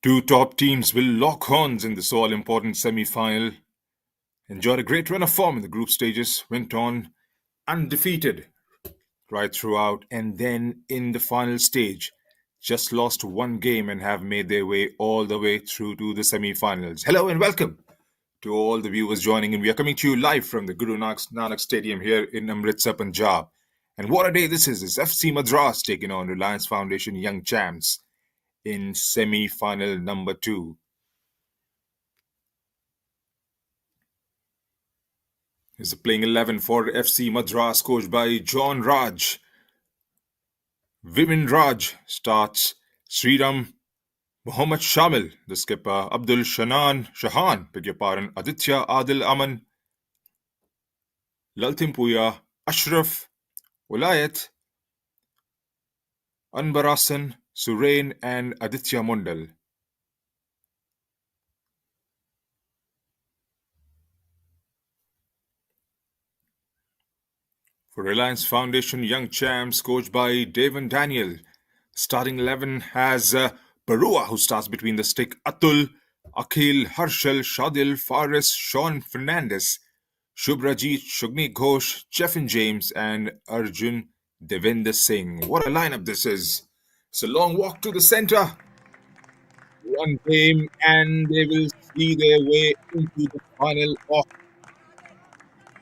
Two top teams will lock horns in this all-important semi-final. Enjoyed a great run of form in the group stages, went on undefeated right throughout, and then in the final stage, just lost one game and have made their way all the way through to the semi-finals. Hello and welcome to all the viewers joining in. We are coming to you live from the Guru Nanak Stadium here in Amritsar, Punjab. And what a day this is! It's FC Madras taking on Reliance Foundation Young Champs in semi-final number 2. Is the playing 11 for FC Madras, coached by John Raj. Vimin Raj starts. Sriram Muhammad Shamil, the skipper. Abdul Shahan, beg your pardon. Aditya Adil Aman. Laltim Puya. Ashraf. Wilayat. Anbarasan. Surain and Aditya Mundal. For Reliance Foundation Young Champs, coached by Devan Daniel. Starting 11 has Barua, who starts between the stick. Atul, Akhil, Harshal, Shadil, Faris, Sean Fernandez, Shubhrajit, Shugni Ghosh, Jeffin James, and Arjun Devendra Singh. What a lineup this is. It's a long walk to the center. One game, and they will see their way into the final of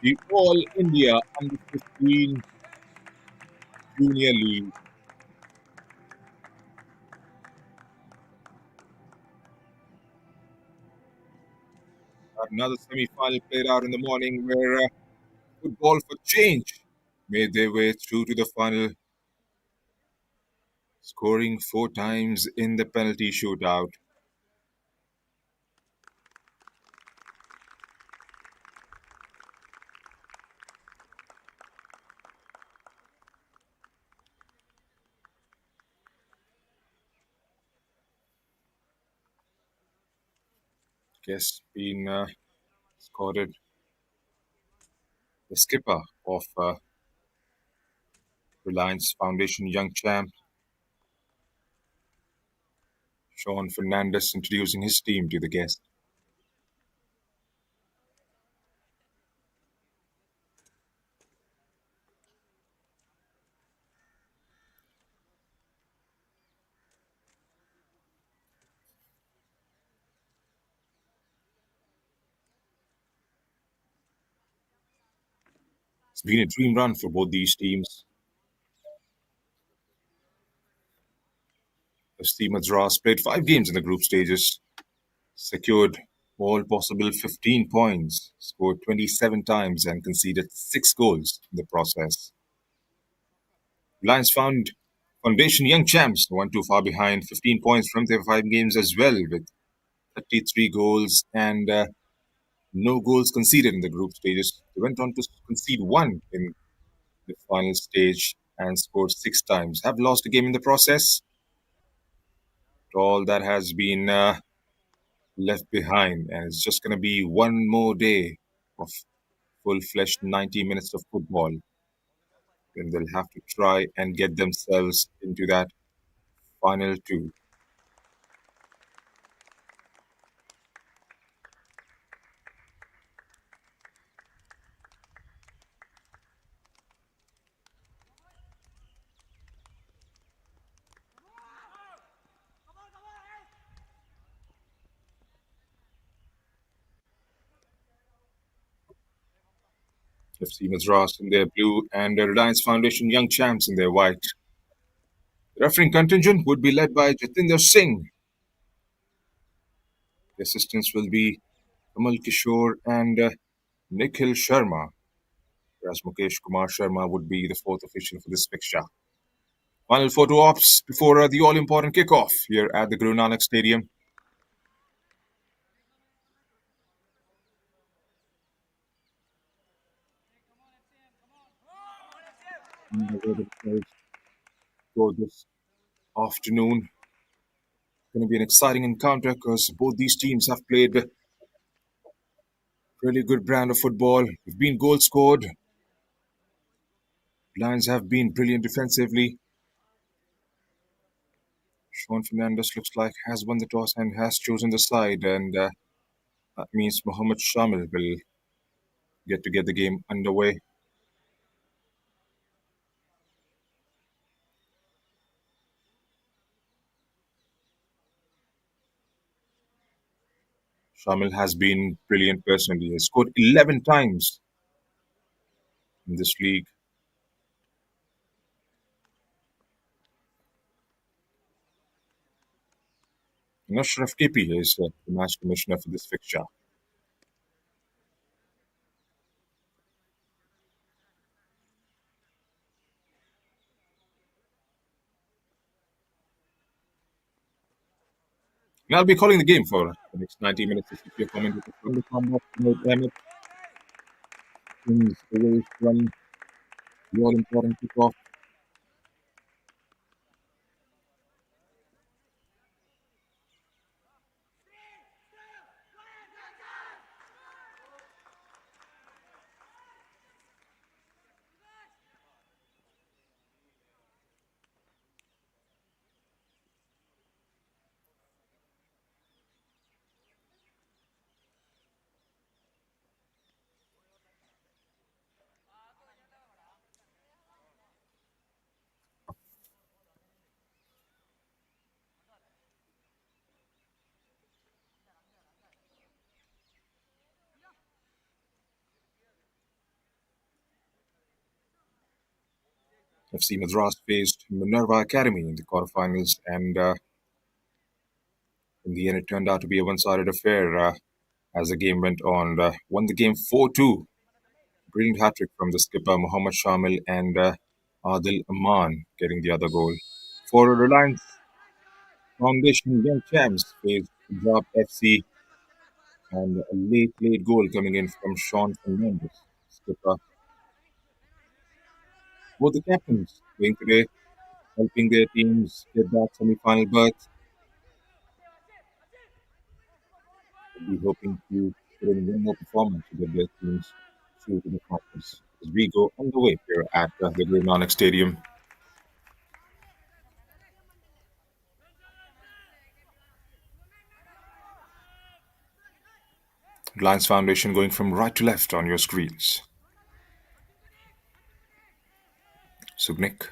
the All India Under 15 Junior League. Another semi-final played out in the morning where football for change made their way through to the final, scoring 4 times in the penalty shootout. Guess being scored the skipper of Reliance Foundation Young Champ, Sean Fernandez, introducing his team to the guest. It's been a dream run for both these teams. FC Madras played 5 games in the group stages, secured all possible 15 points, scored 27 times, and conceded 6 goals in the process. Reliance Foundation Young Champs, one too far behind, 15 points from their 5 games as well, with 33 goals and no goals conceded in the group stages. They went on to concede 1 in the final stage and scored 6 times. Have lost a game in the process. All that has been left behind, and it's just going to be one more day of full-fledged 90 minutes of football. Then they'll have to try and get themselves into that final 2. FC Madras in their blue and the Reliance Foundation Young Champs in their white. The refereeing contingent would be led by Jatinder Singh. The assistants will be Kamal Kishore and Nikhil Sharma, whereas Mukesh Kumar Sharma would be the 4th official for this fixture. Final photo ops before the all-important kickoff here at the Guru Nanak Stadium. For this afternoon, going to be an exciting encounter because both these teams have played really good brand of football. There've been goals scored. Lions have been brilliant defensively. Sean Fernandez looks like has won the toss and has chosen the side, and that means Mohammad Shamil will get the game underway. Shamil has been brilliant personally. He has scored 11 times in this league. Ashraf KP is the match commissioner for this fixture. And I'll be calling the game for the next 90 minutes. If you're commentator from the combat, Ahmed Kings away from the all important kickoff. FC Madras faced Minerva Academy in the quarterfinals, and in the end, it turned out to be a one-sided affair as the game went on. Won the game 4-2. Brilliant hat-trick from the skipper Mohammad Shamil and Adil Aman getting the other goal. For Reliance Foundation, young champs faced Punjab FC, and a late goal coming in from Sean Fernandez, skipper. Both the captains playing today, helping their teams get that semi-final berth. We'll be hoping to put in one more performance to get their teams through to the finals as we go underway here at the Guru Nanak Stadium. Reliance Foundation going from right to left on your screens. Subnik.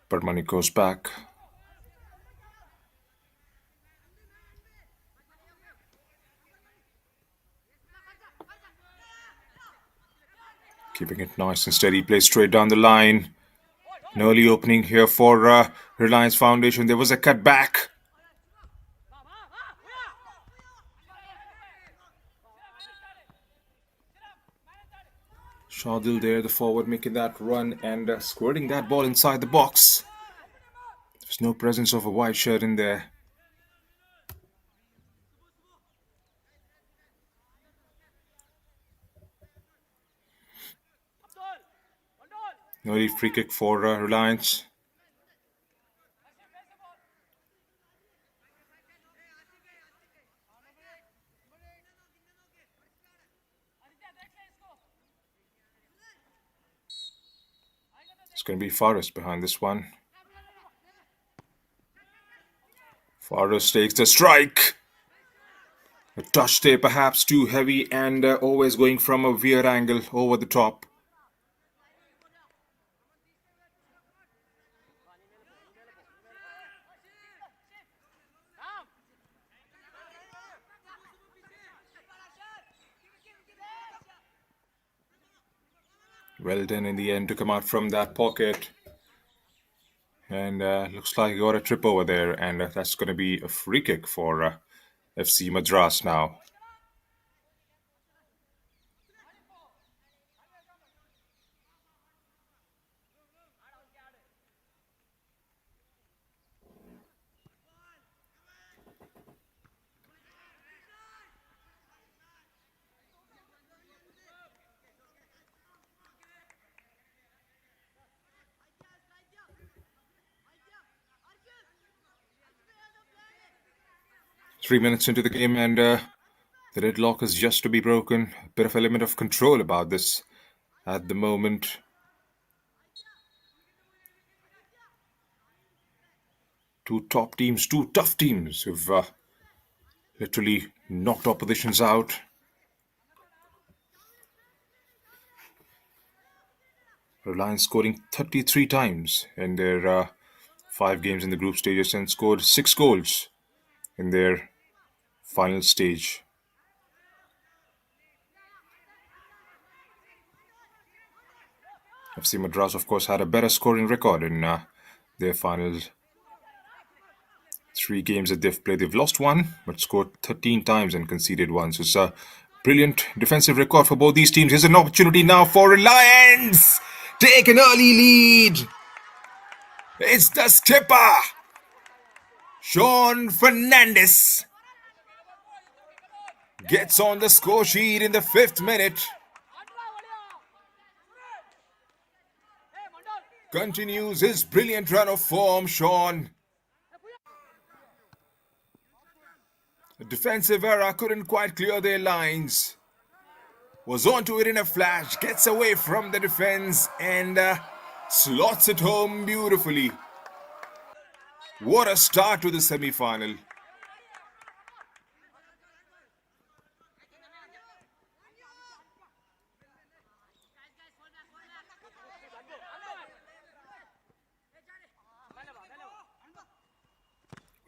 Parmani goes back. Keeping it nice and steady. Play straight down the line. An early opening here for Reliance Foundation. There was a cut back. Shadil there, the forward, making that run and squirting that ball inside the box. There's no presence of a white shirt in there. Early free kick for Reliance. It's going to be Faris behind this one. Faris takes the strike. A touch there, perhaps too heavy, and always going from a weird angle over the top. Well done in the end to come out from that pocket. And looks like he got a trip over there, and that's going to be a free kick for FC Madras now. 3 minutes into the game, and the deadlock is just to be broken. A bit of element of control about this at the moment. Two top teams, two tough teams who've literally knocked oppositions out. Reliance scoring 33 times in their 5 games in the group stages and scored 6 goals in their final stage. FC Madras, of course, had a better scoring record in their final 3 games that they've played. They've lost one, but scored 13 times and conceded one. So it's a brilliant defensive record for both these teams. Here's an opportunity now for Reliance. Take an early lead. It's the skipper, Sean Fernandez, gets on the score sheet in the 5th minute. Continues his brilliant run of form, Sean. The defensive error couldn't quite clear their lines. Was onto it in a flash, gets away from the defense and slots it home beautifully. What a start to the semi-final.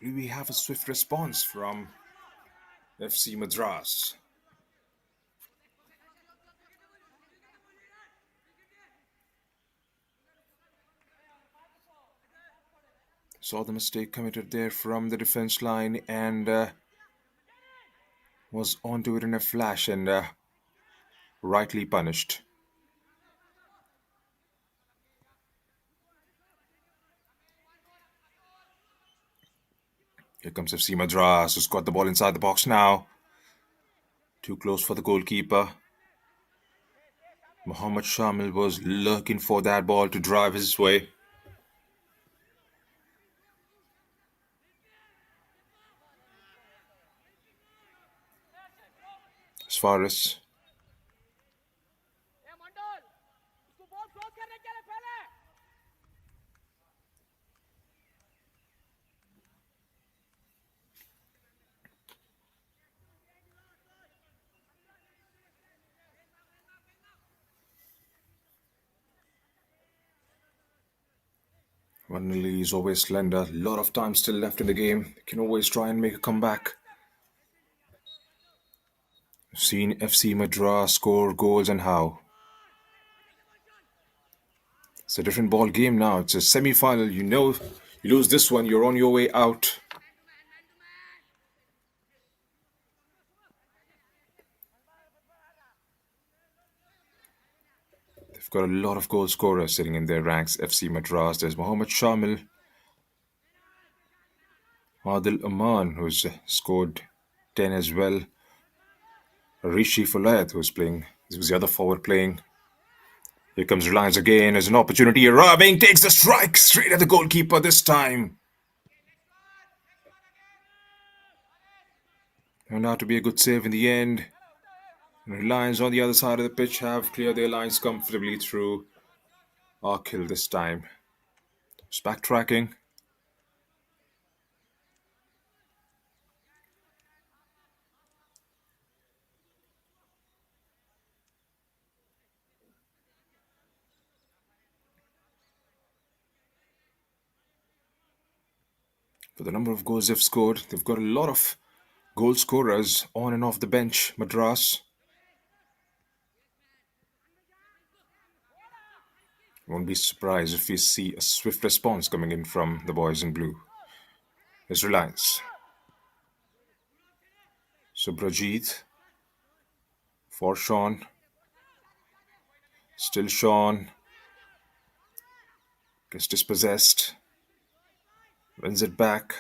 Will we have a swift response from FC Madras? Saw the mistake committed there from the defense line and was onto it in a flash and rightly punished. Here comes FC Madras, who's got the ball inside the box now. Too close for the goalkeeper. Mohammad Shamil was looking for that ball to drive his way. As far as Vanilli is always slender. A lot of time still left in the game. Can always try and make a comeback. I've seen FC Madras score goals and how. It's a different ball game now. It's a semi-final. You know, you lose this one, you're on your way out. They've got a lot of goal scorers sitting in their ranks. FC Madras. There's Mohammad Shamil, Adil Aman, who's scored 10 as well. Rishi Fulayat, who's playing. This was the other forward playing. Here comes Reliance again. There's an opportunity arriving. Takes the strike straight at the goalkeeper this time. Turned out to be a good save in the end. And Reliance on the other side of the pitch have cleared their lines comfortably through Arkhill this time. Just backtracking. For the number of goals they've scored, they've got a lot of goal scorers on and off the bench. Madras. Won't be surprised if we see a swift response coming in from the boys in blue. There's Reliance. Subrajit for Sean. Still Sean. Gets dispossessed. Wins it back.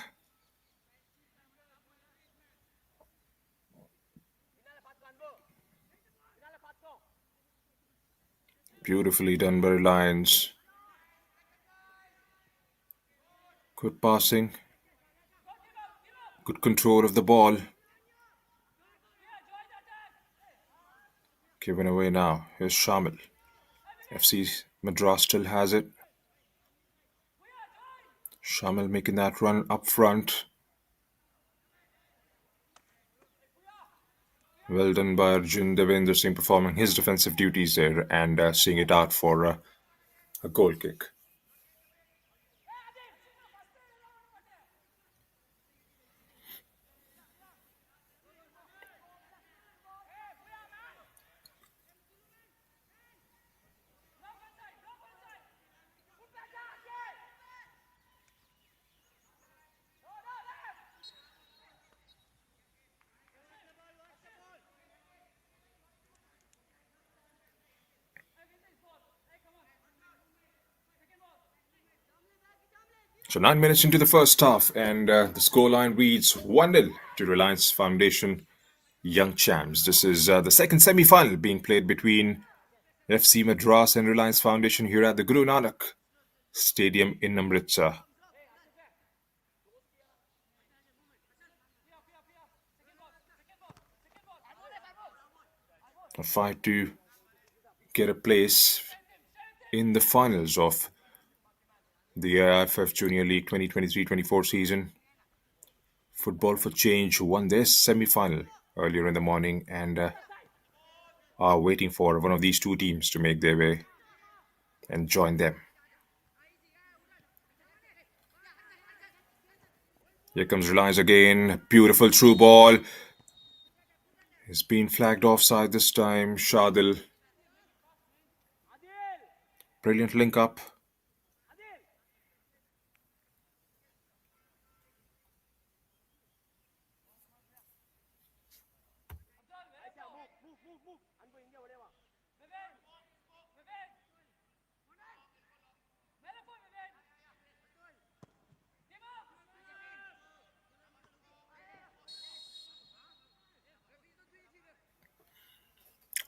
Beautifully done by Reliance. Good passing. Good control of the ball. Given away now. Here's Shamil. FC Madras still has it. Shamil making that run up front. Well done by Arjun Devendra Singh performing his defensive duties there and seeing it out for a goal kick. So 9 minutes into the first half, and the scoreline reads 1-0 to Reliance Foundation Young Champs. This is the second semi-final being played between FC Madras and Reliance Foundation here at the Guru Nanak Stadium in Amritsar. A fight to get a place in the finals of the AIFF Junior League 2023-24 season. Football for Change won their semi-final earlier in the morning and are waiting for one of these two teams to make their way and join them. Here comes Reliance again. Beautiful through ball. It's been flagged offside this time. Shadil. Brilliant link up.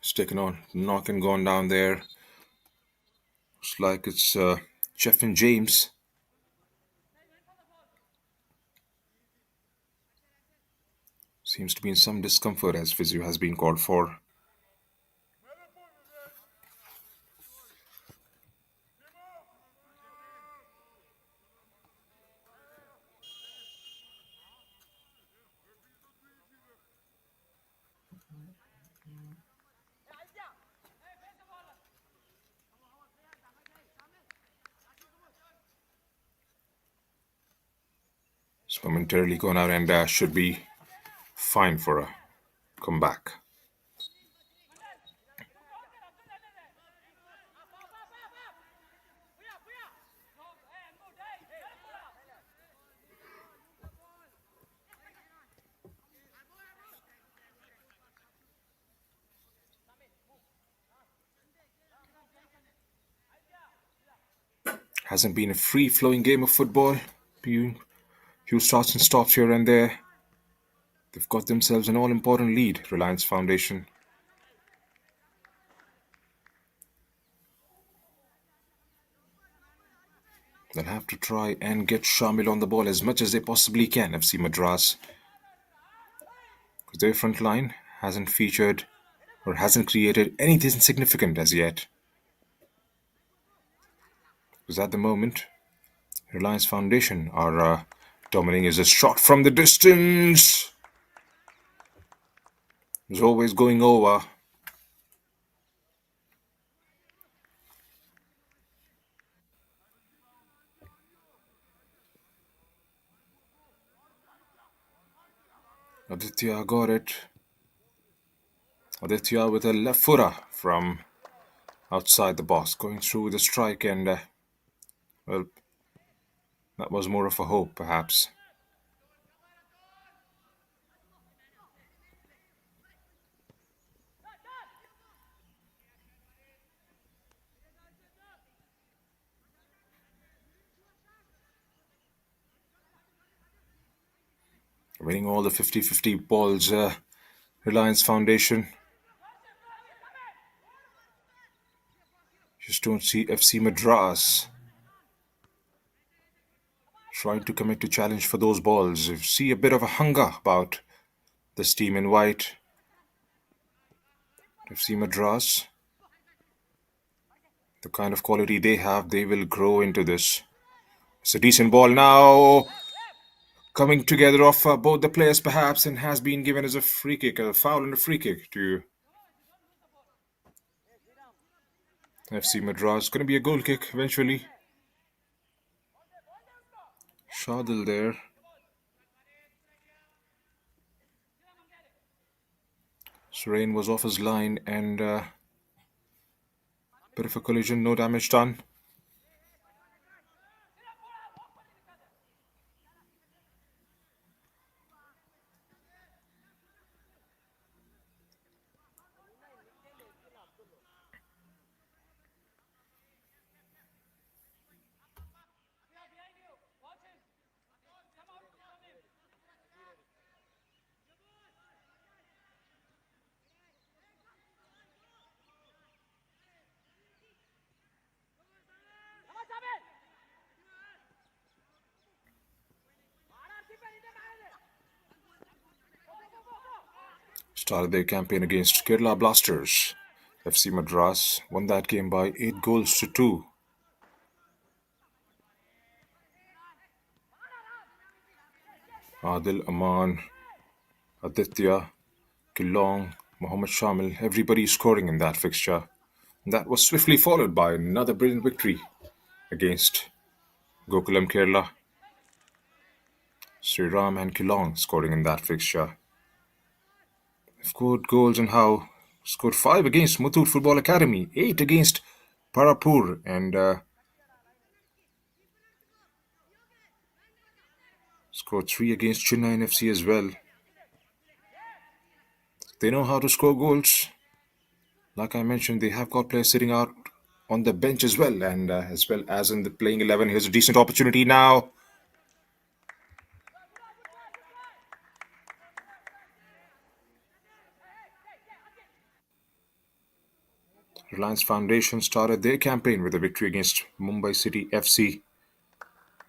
It's taken on, knock and gone down there. Looks like it's Jeff and James. Seems to be in some discomfort as physio has been called for. It's momentarily gone out and should be fine for a comeback. Hasn't been a free-flowing game of football. Few starts and stops here and there. They've got themselves an all-important lead, Reliance Foundation. They'll have to try and get Shamil on the ball as much as they possibly can, FC Madras. Because their front line hasn't featured or hasn't created anything significant as yet. Because at the moment, Reliance Foundation are dominating as a shot from the distance. It's always going over. Aditya got it. Aditya with a left footer from outside the box, going through with a strike and, well, that was more of a hope, perhaps. Winning all the 50-50 balls, Reliance Foundation. Just don't see FC Madras trying to commit to challenge for those balls. You see a bit of a hunger about this team in white. FC Madras, the kind of quality they have, they will grow into this. It's a decent ball now. Coming together of both the players perhaps, and has been given as a free kick, a foul and a free kick to FC Madras. Going to be a goal kick eventually. Shadil there. Surain was off his line and bit of a collision, no damage done. Started their campaign against Kerala Blasters. FC Madras won that game by 8 goals to 2. Adil, Aman, Aditya, Kilong, Mohammad Shamil, everybody scoring in that fixture. And that was swiftly followed by another brilliant victory against Gokulam Kerala. Sriram and Kilong scoring in that fixture. Scored goals and how? Scored 5 against Muthoot Football Academy, 8 against Parapur, and scored 3 against Chennai FC as well. They know how to score goals. Like I mentioned, they have got players sitting out on the bench as well, and as well as in the playing 11. Here's a decent opportunity now. Reliance Foundation started their campaign with a victory against Mumbai City FC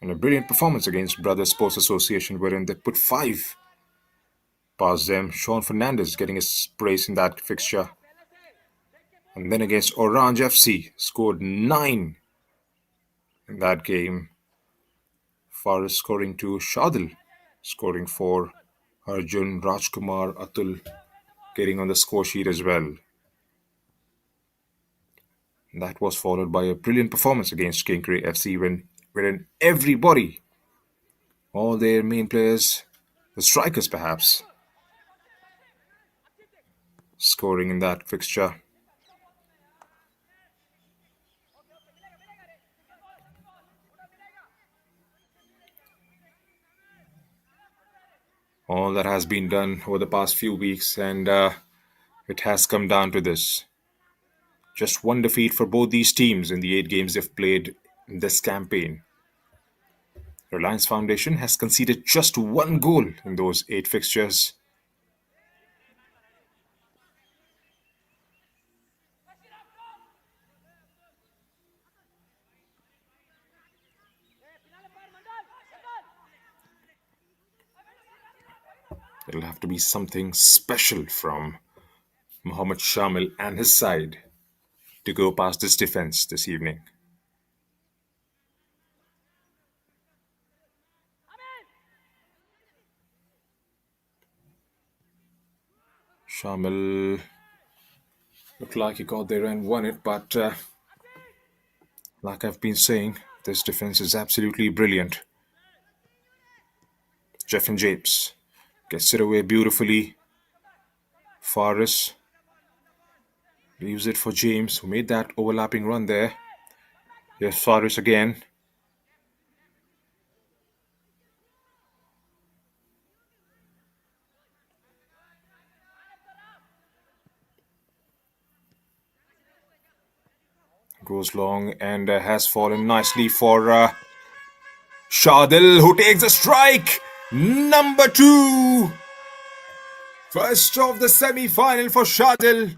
and a brilliant performance against Brothers Sports Association, wherein they put 5 past them. Sean Fernandez getting his brace in that fixture. And then against Orange FC, scored 9 in that game. Faris scoring 2, Shadil scoring 4, Arjun, Rajkumar, Atul getting on the score sheet as well. That was followed by a brilliant performance against Kinkri FC wherein everybody, all their main players, the strikers perhaps, scoring in that fixture. All that has been done over the past few weeks, and it has come down to this. Just one defeat for both these teams in the 8 games they've played in this campaign. Reliance Foundation has conceded just 1 goal in those 8 fixtures. It'll have to be something special from Mohammad Shamil and his side to go past this defense this evening. Shamil looked like he got there and won it, but like I've been saying, this defense is absolutely brilliant. Jeff and Japes gets it away beautifully. Faris leaves it for James, who made that overlapping run there. Here's Faris again. Goes long and has fallen nicely for Shadil, who takes a strike. Number 2. First of the semi-final for Shadil.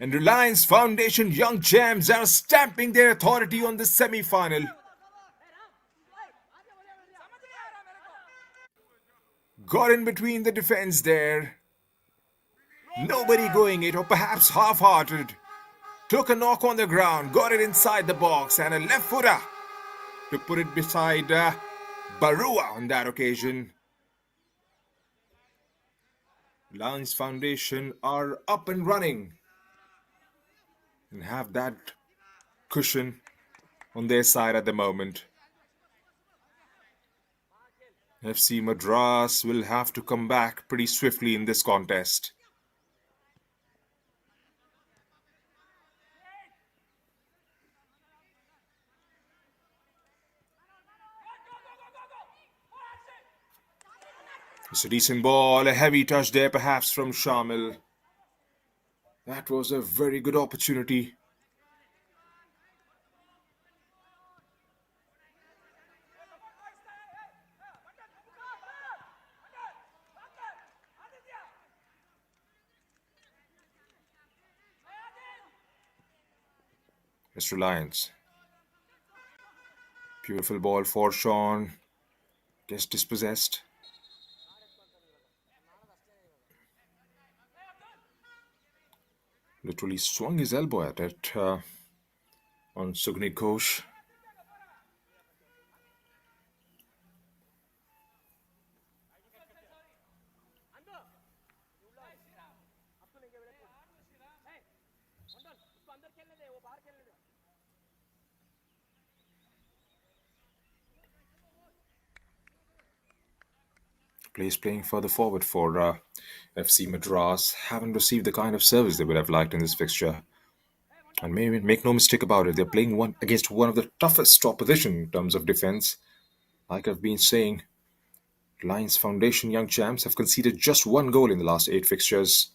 And Reliance Foundation Young Gems are stamping their authority on the semi-final. Got in between the defense there. Nobody going it, or perhaps half-hearted. Took a knock on the ground, got it inside the box, and a left footer to put it beside Barua on that occasion. Reliance Foundation are up and running and have that cushion on their side at the moment. FC Madras will have to come back pretty swiftly in this contest. It's a decent ball, a heavy touch there perhaps from Shamil. That was a very good opportunity. It's Reliance. Beautiful ball for Sean. Gets dispossessed. Literally swung his elbow at it on Sugni Ghosh. Players playing further forward for FC Madras haven't received the kind of service they would have liked in this fixture. And maybe make no mistake about it, they're playing one against one of the toughest opposition in terms of defense. Like I've been saying, Reliance Foundation young champs have conceded just one goal in the last 8 fixtures.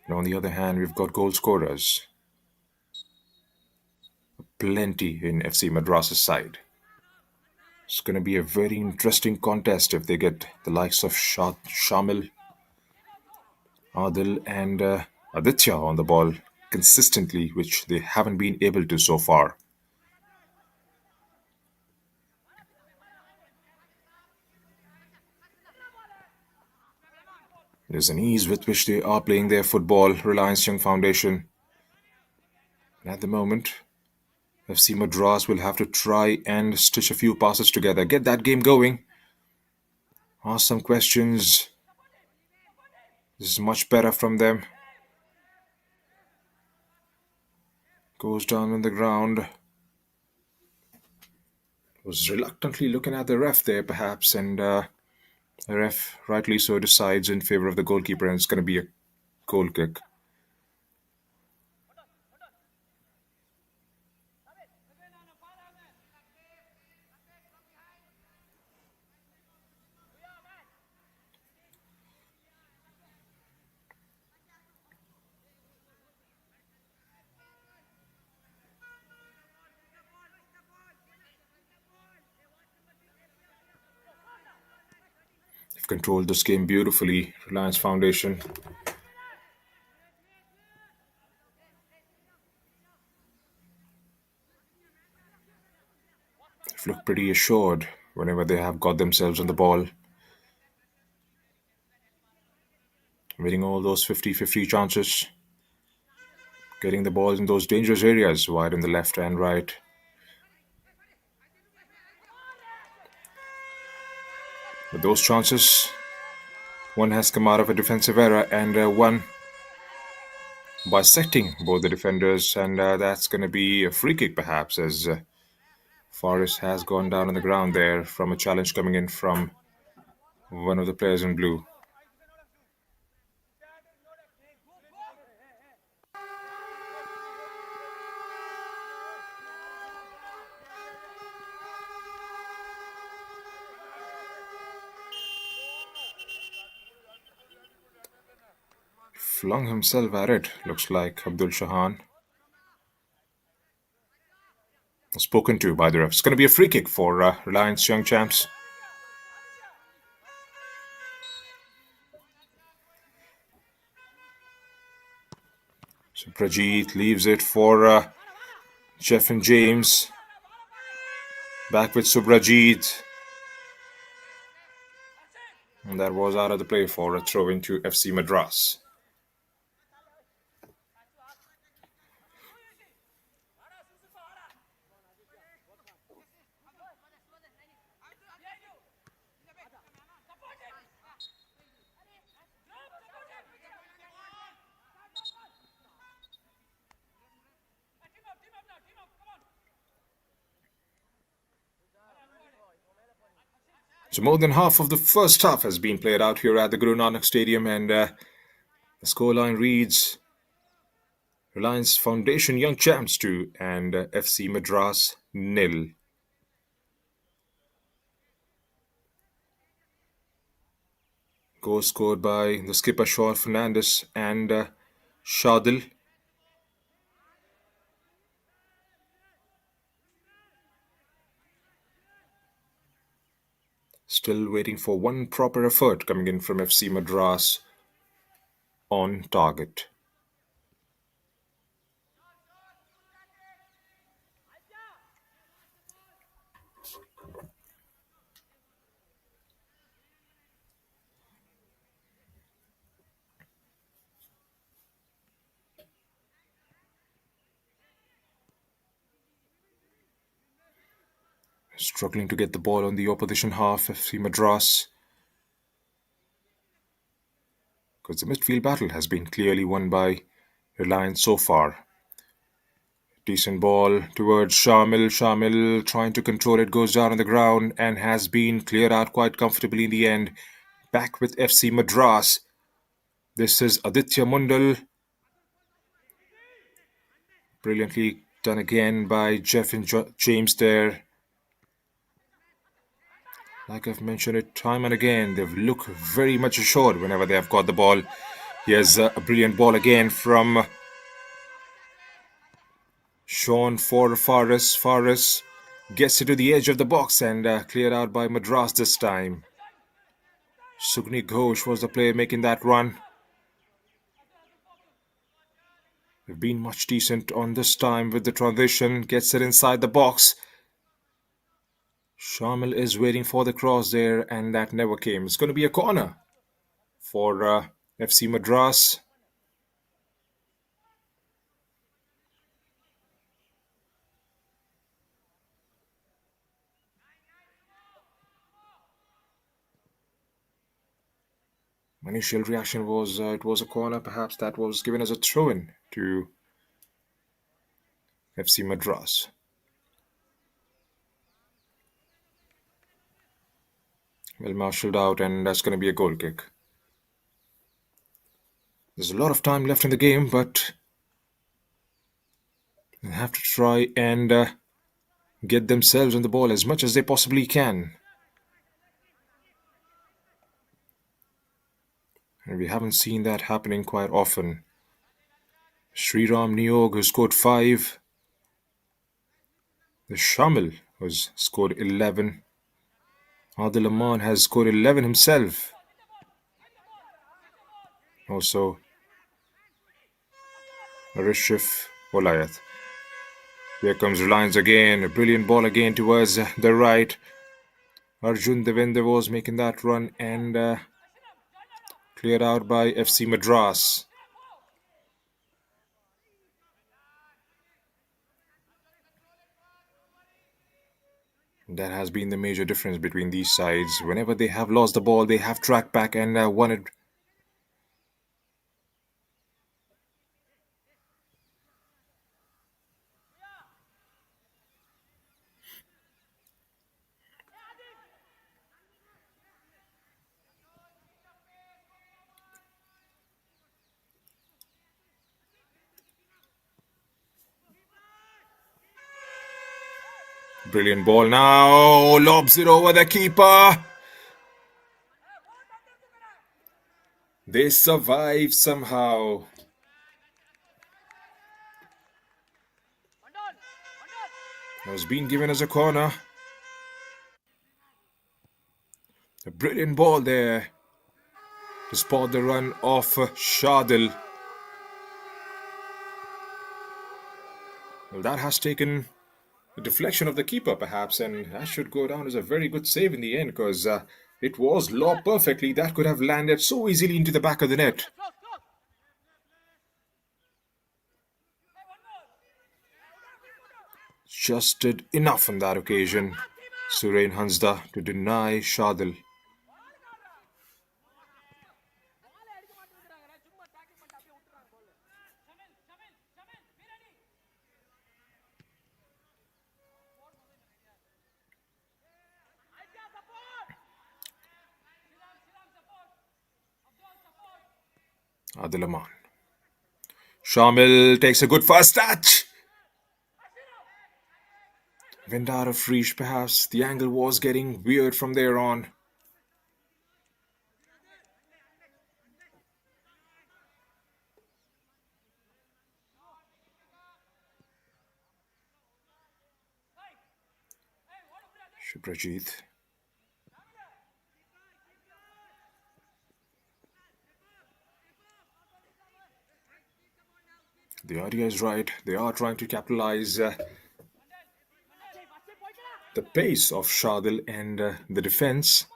And on the other hand, we've got goal scorers. Plenty in FC Madras' side. It's going to be a very interesting contest if they get the likes of Shamil, Adil, and Aditya on the ball consistently, which they haven't been able to so far. There's an ease with which they are playing their football, Reliance Young Foundation. And at the moment, FC Madras will have to try and stitch a few passes together, get that game going. Ask some questions. This is much better from them. Goes down on the ground. Was reluctantly looking at the ref there, perhaps, and the ref, rightly so, decides in favor of the goalkeeper, and it's going to be a goal kick. They've controlled this game beautifully, Reliance Foundation. They've looked pretty assured whenever they have got themselves on the ball. Winning all those 50-50 chances. Getting the balls in those dangerous areas, wide in the left and right. With those chances, one has come out of a defensive error and one bisecting both the defenders, and that's going to be a free kick perhaps, as Forrest has gone down on the ground there from a challenge coming in from one of the players in blue. Flung himself at it, looks like Abdul Shahan. Spoken to by the ref. It's going to be a free kick for Reliance Young Champs. So Prajit leaves it for Jeff and James. Back with Subrajit. And that was out of the play for a throw into FC Madras. So more than half of the first half has been played out here at the Guru Nanak Stadium, and the scoreline reads Reliance Foundation Young Champs 2 and FC Madras 0. Goal scored by the skipper Sean Fernandez and Shadil. Still waiting for one proper effort coming in from FC Madras on target. Struggling to get the ball on the opposition half, FC Madras. Because the midfield battle has been clearly won by Reliance so far. Decent ball towards Shamil. Shamil trying to control it, goes down on the ground and has been cleared out quite comfortably in the end. Back with FC Madras. This is Aditya Mundal. Brilliantly done again by Jeff and James there. Like I've mentioned it time and again, they've looked very much assured whenever they have got the ball. Here's a brilliant ball again from Sean for Faris. Faris gets it to the edge of the box and cleared out by Madras this time. Sugni Ghosh was the player making that run. They've been much decent on this time with the transition. Gets it inside the box. Shamil is waiting for the cross there, and that never came. It's going to be a corner for FC Madras. Initial reaction was it was a corner. Perhaps that was given as a throw-in to FC Madras. Well marshalled out, and that's going to be a goal kick. There's a lot of time left in the game, but they have to try and get themselves on the ball as much as they possibly can. And we haven't seen that happening quite often. Sriram Niog, who scored 5. The Shamil, who's scored 11. Adil Aman has scored 11 himself. Also, Rishif Walayat. Here comes Reliance again. A brilliant ball again towards the right. Arjun Devendra was making that run and cleared out by FC Madras. That has been the major difference between these sides. Whenever they have lost the ball, they have tracked back and won it. Brilliant ball now. Lobs it over the keeper. They survive somehow. It was being given as a corner. A brilliant ball there to spot the run of Shadil. Well, that has taken the deflection of the keeper, perhaps, and that should go down as a very good save in the end because it was lobbed perfectly. That could have landed so easily into the back of the net. Just did enough on that occasion, Surain Hansda, to deny Shadil. Adil Aman. Shamil takes a good first touch. Went out of reach, perhaps. The angle was getting weird from there on. Shiprajit. The idea is right. They are trying to capitalize the pace of Shadil and the defense.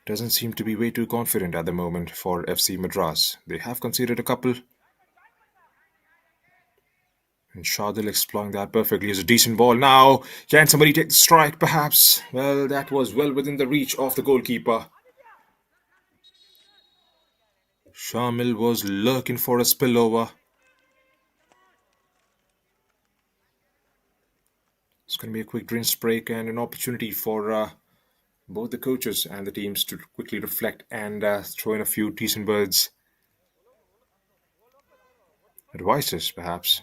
Doesn't seem to be way too confident at the moment for FC Madras. They have conceded a couple. And Shadil exploiting that perfectly is a decent ball. Now, can somebody take the strike perhaps? Well, that was well within the reach of the goalkeeper. Shamil was lurking for a spillover. It's going to be a quick drinks break and an opportunity for both the coaches and the teams to quickly reflect and throw in a few decent birds. Advices, perhaps.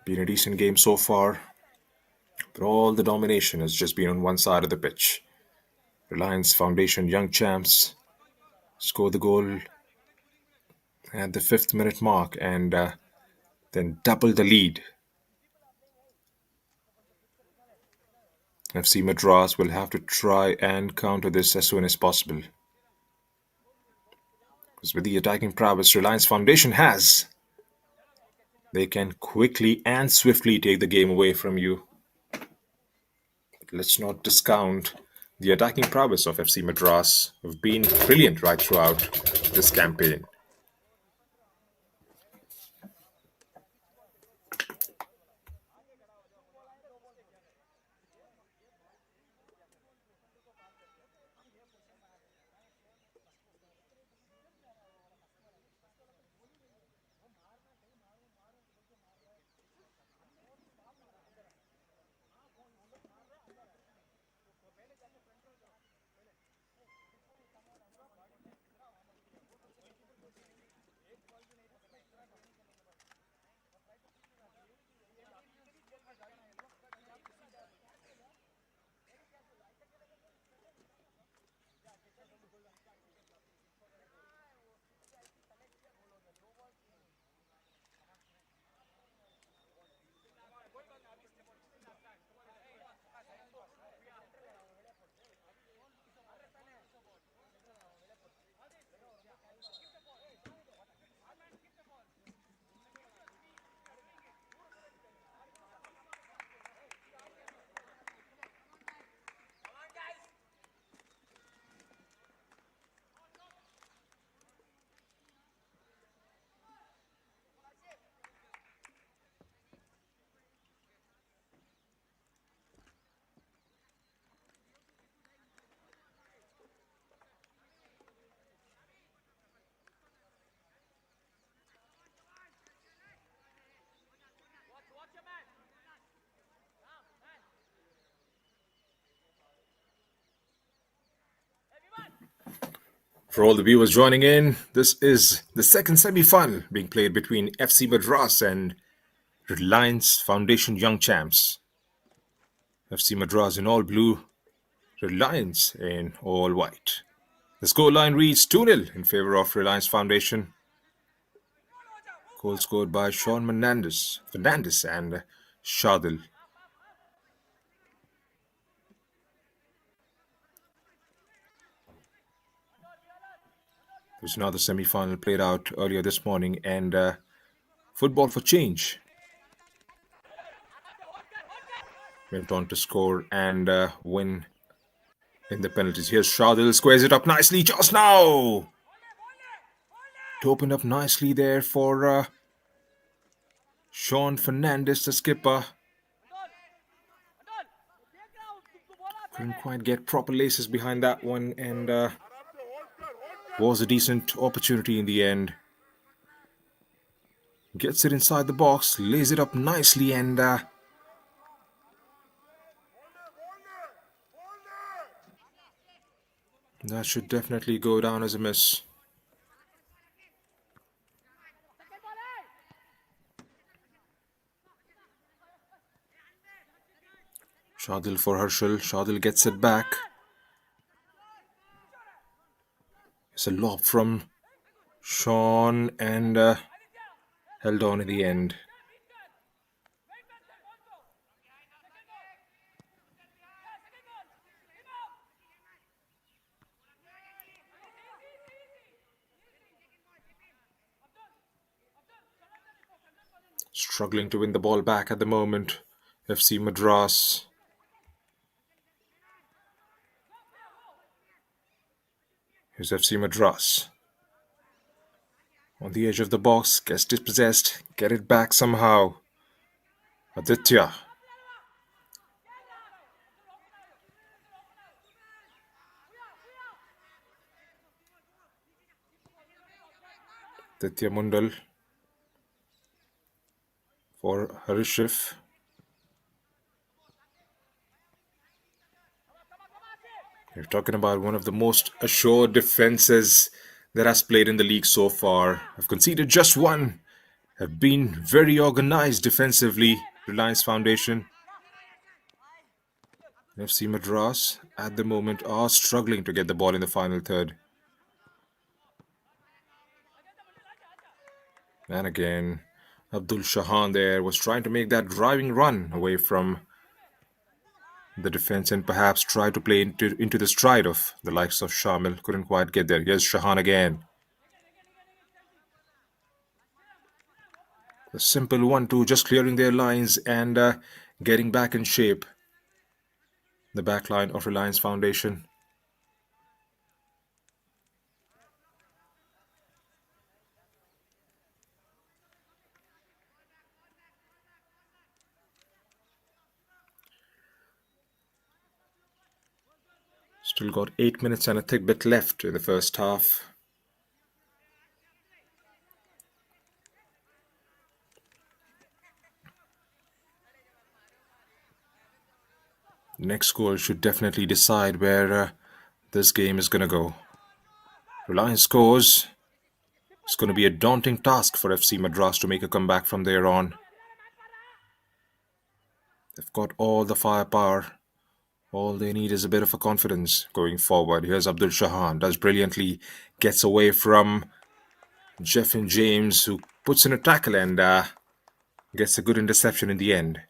Been a decent game so far, but all the domination has just been on one side of the pitch. Reliance Foundation young champs score the goal at the 5th minute mark and then double the lead. FC Madras will have to try and counter this as soon as possible. Because with the attacking prowess Reliance Foundation has, they can quickly and swiftly take the game away from you. But let's not discount the attacking prowess of FC Madras, who've been brilliant right throughout this campaign. For all the viewers joining in, this is the second semi-final being played between FC Madras and Reliance Foundation Young Champs. FC Madras in all blue, Reliance in all white. The scoreline reads 2-0 in favor of Reliance Foundation. Goal scored by Sean Fernandez and Shadil. There's another semi-final played out earlier this morning, and Football for Change went on to score and win in the penalties. Here's Shadil, squares it up nicely just now. It opened up nicely there for Sean Fernandez, the skipper. Couldn't quite get proper laces behind that one, and was a decent opportunity in the end. Gets it inside the box, lays it up nicely, and that should definitely go down as a miss. Shadil for Herschel. Shadil gets it back. It's a lob from Sean and held on in the end. Struggling to win the ball back at the moment. FC Madras. Here's FC Madras. On the edge of the box, gets dispossessed, get it back somehow. Aditya. Aditya Mundal for Harishif. You're talking about one of the most assured defenses that has played in the league so far. Have conceded just one. Have been very organized defensively. Reliance Foundation. FC Madras at the moment are struggling to get the ball in the final third. And again, Abdul Shahan there was trying to make that driving run away from the defense and perhaps try to play into the stride of the likes of Shamil. Couldn't quite get there. Here's Shahan again. The simple 1-2, just clearing their lines and getting back in shape. The back line of Reliance Foundation. Still got 8 minutes and a thick bit left in the first half. Next goal should definitely decide where this game is going to go. Reliance scores. It's going to be a daunting task for FC Madras to make a comeback from there on. They've got all the firepower. All they need is a bit of a confidence going forward. Here's Abdul Shahan. Does brilliantly. Gets away from Jeff and James, who puts in a tackle and gets a good interception in the end.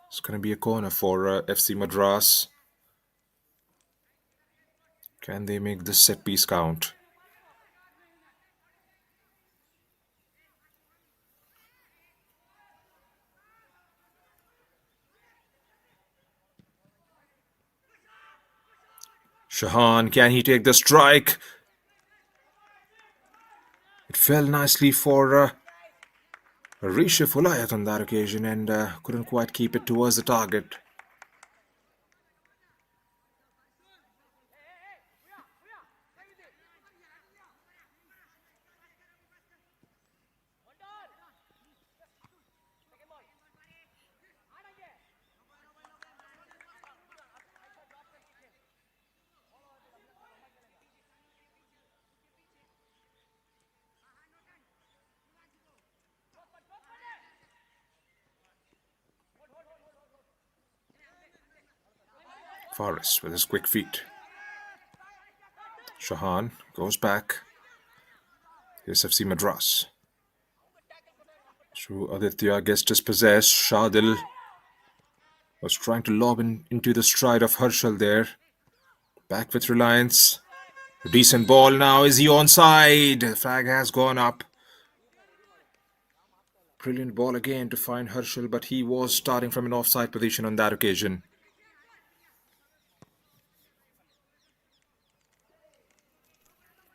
It's going to be a corner for FC Madras. Can they make this set piece count? Shahan, can he take the strike? It fell nicely for Rishabh Ulayat on that occasion and couldn't quite keep it towards the target. Forrest with his quick feet. Shahan goes back. Here's FC Madras. Through Aditya gets dispossessed. Shadil was trying to lob into the stride of Harshal there. Back with Reliance. Decent ball now. Is he onside? The flag has gone up. Brilliant ball again to find Harshal, but he was starting from an offside position on that occasion.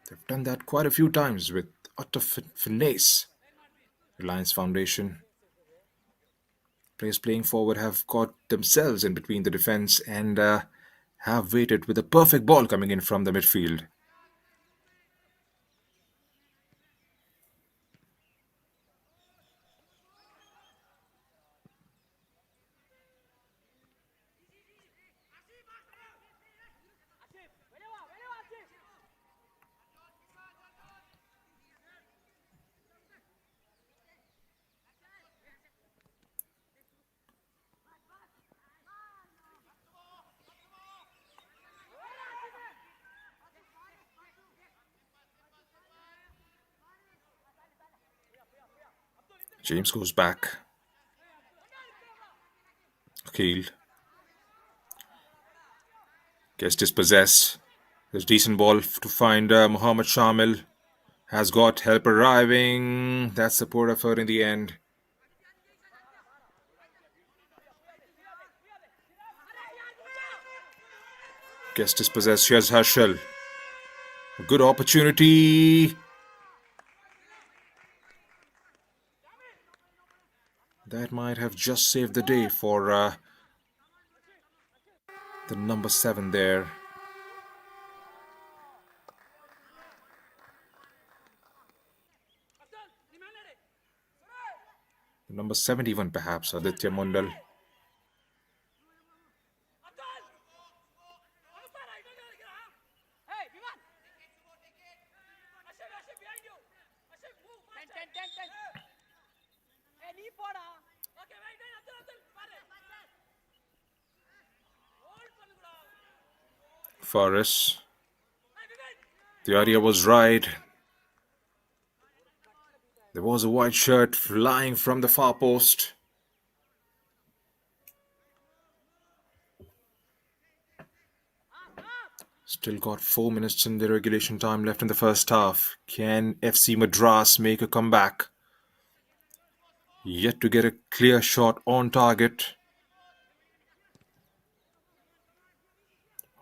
They've done that quite a few times with utter finesse. Reliance Foundation. Players playing forward have got themselves in between the defense and have waited with a perfect ball coming in from the midfield. James goes back. Akil gets dispossessed. There's decent ball to find Mohammad Shamil. Has got help arriving. That's the poor effort in the end. Gets dispossessed. Here's Harshal. A good opportunity. That might have just saved the day for the number 7 there. Number 71 perhaps, Aditya Mondal. Faris. The idea was right. There was a white shirt flying from the far post. Still got 4 minutes in the regulation time left in the first half. Can FC Madras make a comeback? Yet to get a clear shot on target.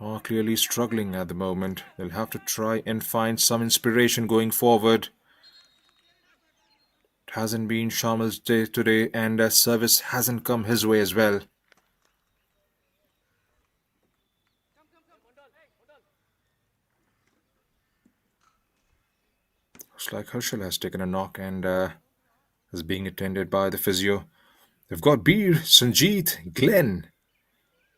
Are clearly struggling at the moment. They'll have to try and find some inspiration going forward. It hasn't been Shamil's day today, and service hasn't come his way as well. Looks like Harshal has taken a knock and is being attended by the physio. They've got Beer, Sanjeet, Glenn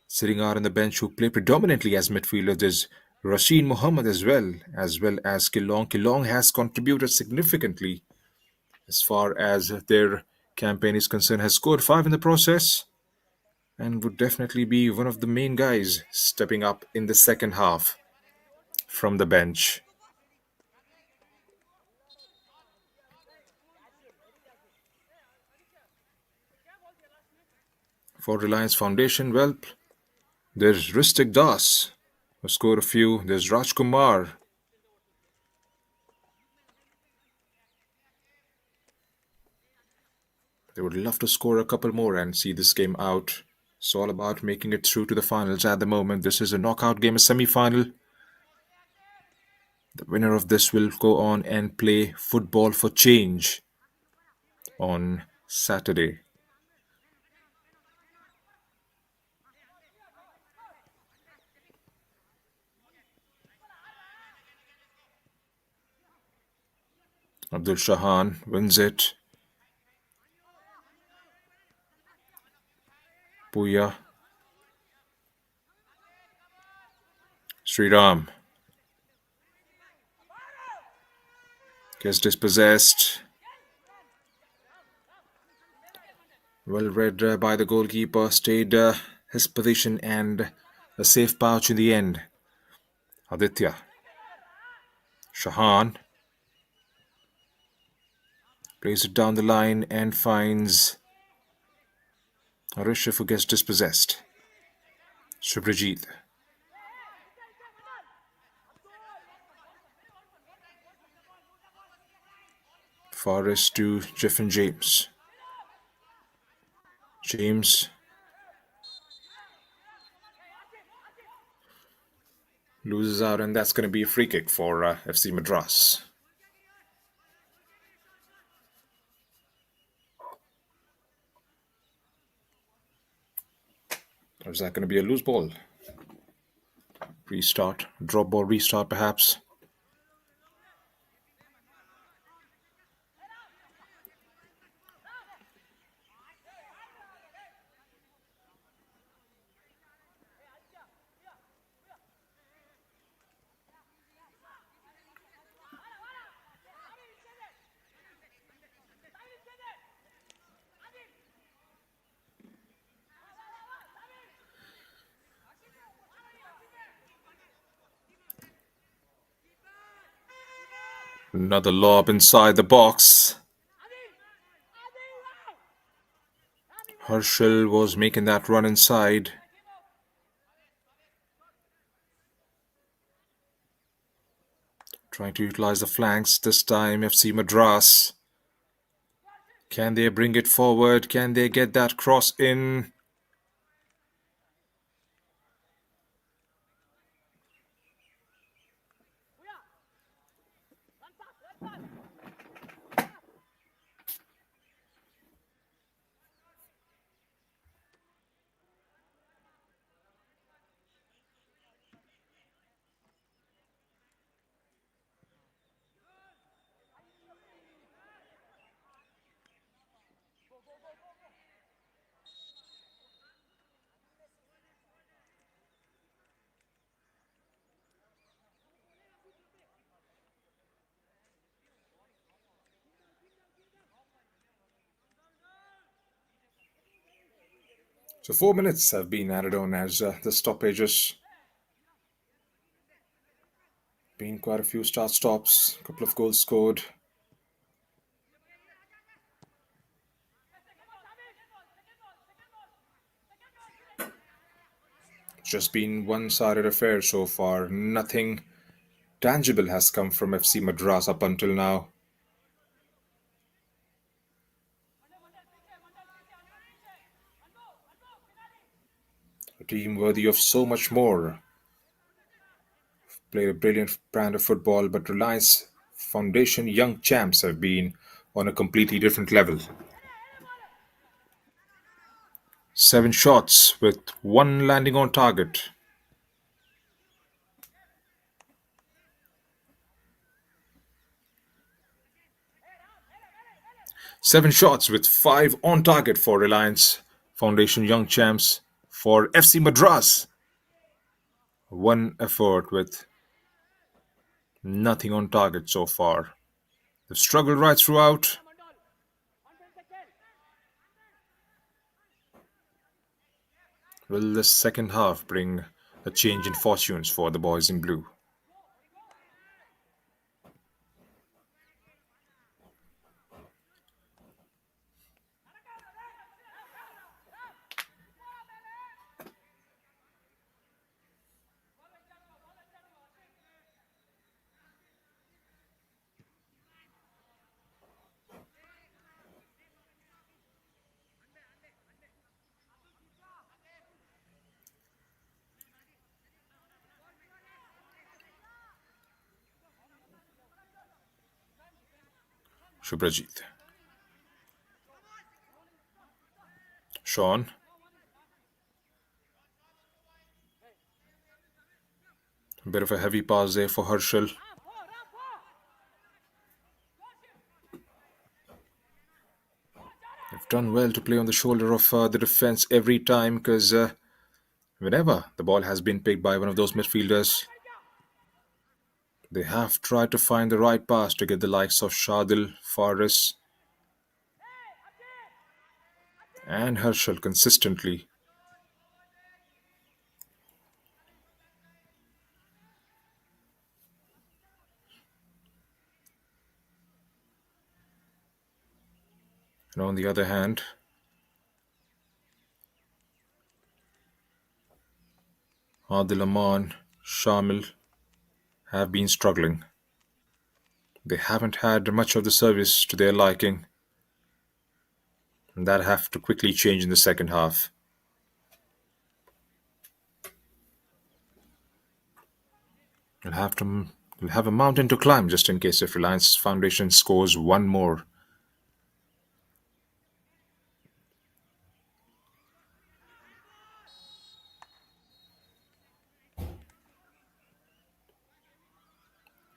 sitting out on the bench who play predominantly as midfielders. There's Rasheen Mohammed as well as Kilong. Kilong has contributed significantly as far as their campaign is concerned, has scored 5 in the process and would definitely be one of the main guys stepping up in the second half from the bench. For Reliance Foundation, well, there's Ristik Das, who scored a few. There's Rajkumar. They would love to score a couple more and see this game out. It's all about making it through to the finals at the moment. This is a knockout game, a semi-final. The winner of this will go on and play Football for Change on Saturday. Abdul Shahan wins it. Puya. Sriram gets dispossessed. Well read by the goalkeeper. Stayed his position and a safe pouch in the end. Aditya Shahan plays it down the line and finds Rishiv, who gets dispossessed. Subhrajit. Forrest to Jeff and James. James loses out, and that's going to be a free kick for FC Madras. Or is that going to be a loose ball? Restart. Drop ball restart, perhaps. Another lob inside the box. Herschel was making that run inside. Trying to utilize the flanks. This time FC Madras. Can they bring it forward? Can they get that cross in? So 4 minutes have been added on as the stoppages. Been quite a few start-stops, a couple of goals scored. Just been one-sided affair so far. Nothing tangible has come from FC Madras up until now. A team worthy of so much more. Played a brilliant brand of football, but Reliance Foundation young champs have been on a completely different level. 7 shots with 1 landing on target. Seven shots with 5 on target for Reliance Foundation young champs. For FC Madras, 1 effort with nothing on target so far. They've struggled right throughout. Will the second half bring a change in fortunes for the boys in blue? Subhrajit. Sean. A bit of a heavy pass there for Herschel. They've done well to play on the shoulder of the defense every time, because whenever the ball has been picked by one of those midfielders, they have tried to find the right pass to get the likes of Shadil, Faris, and Herschel consistently. And on the other hand, Adil Aman, Shamil have been struggling. They haven't had much of the service to their liking, and that have to quickly change in the second half. You'll have to you'll have a mountain to climb just in case if Reliance Foundation scores one more.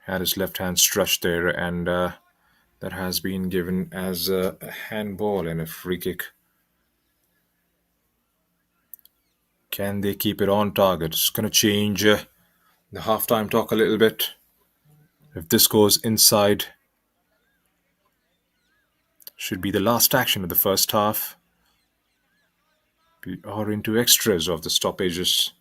Had his left hand stretched there, and that has been given as a handball and a free kick. Can they keep it on target? It's going to change the halftime talk a little bit. If this goes inside, should be the last action of the first half. We are into extras of the stoppages.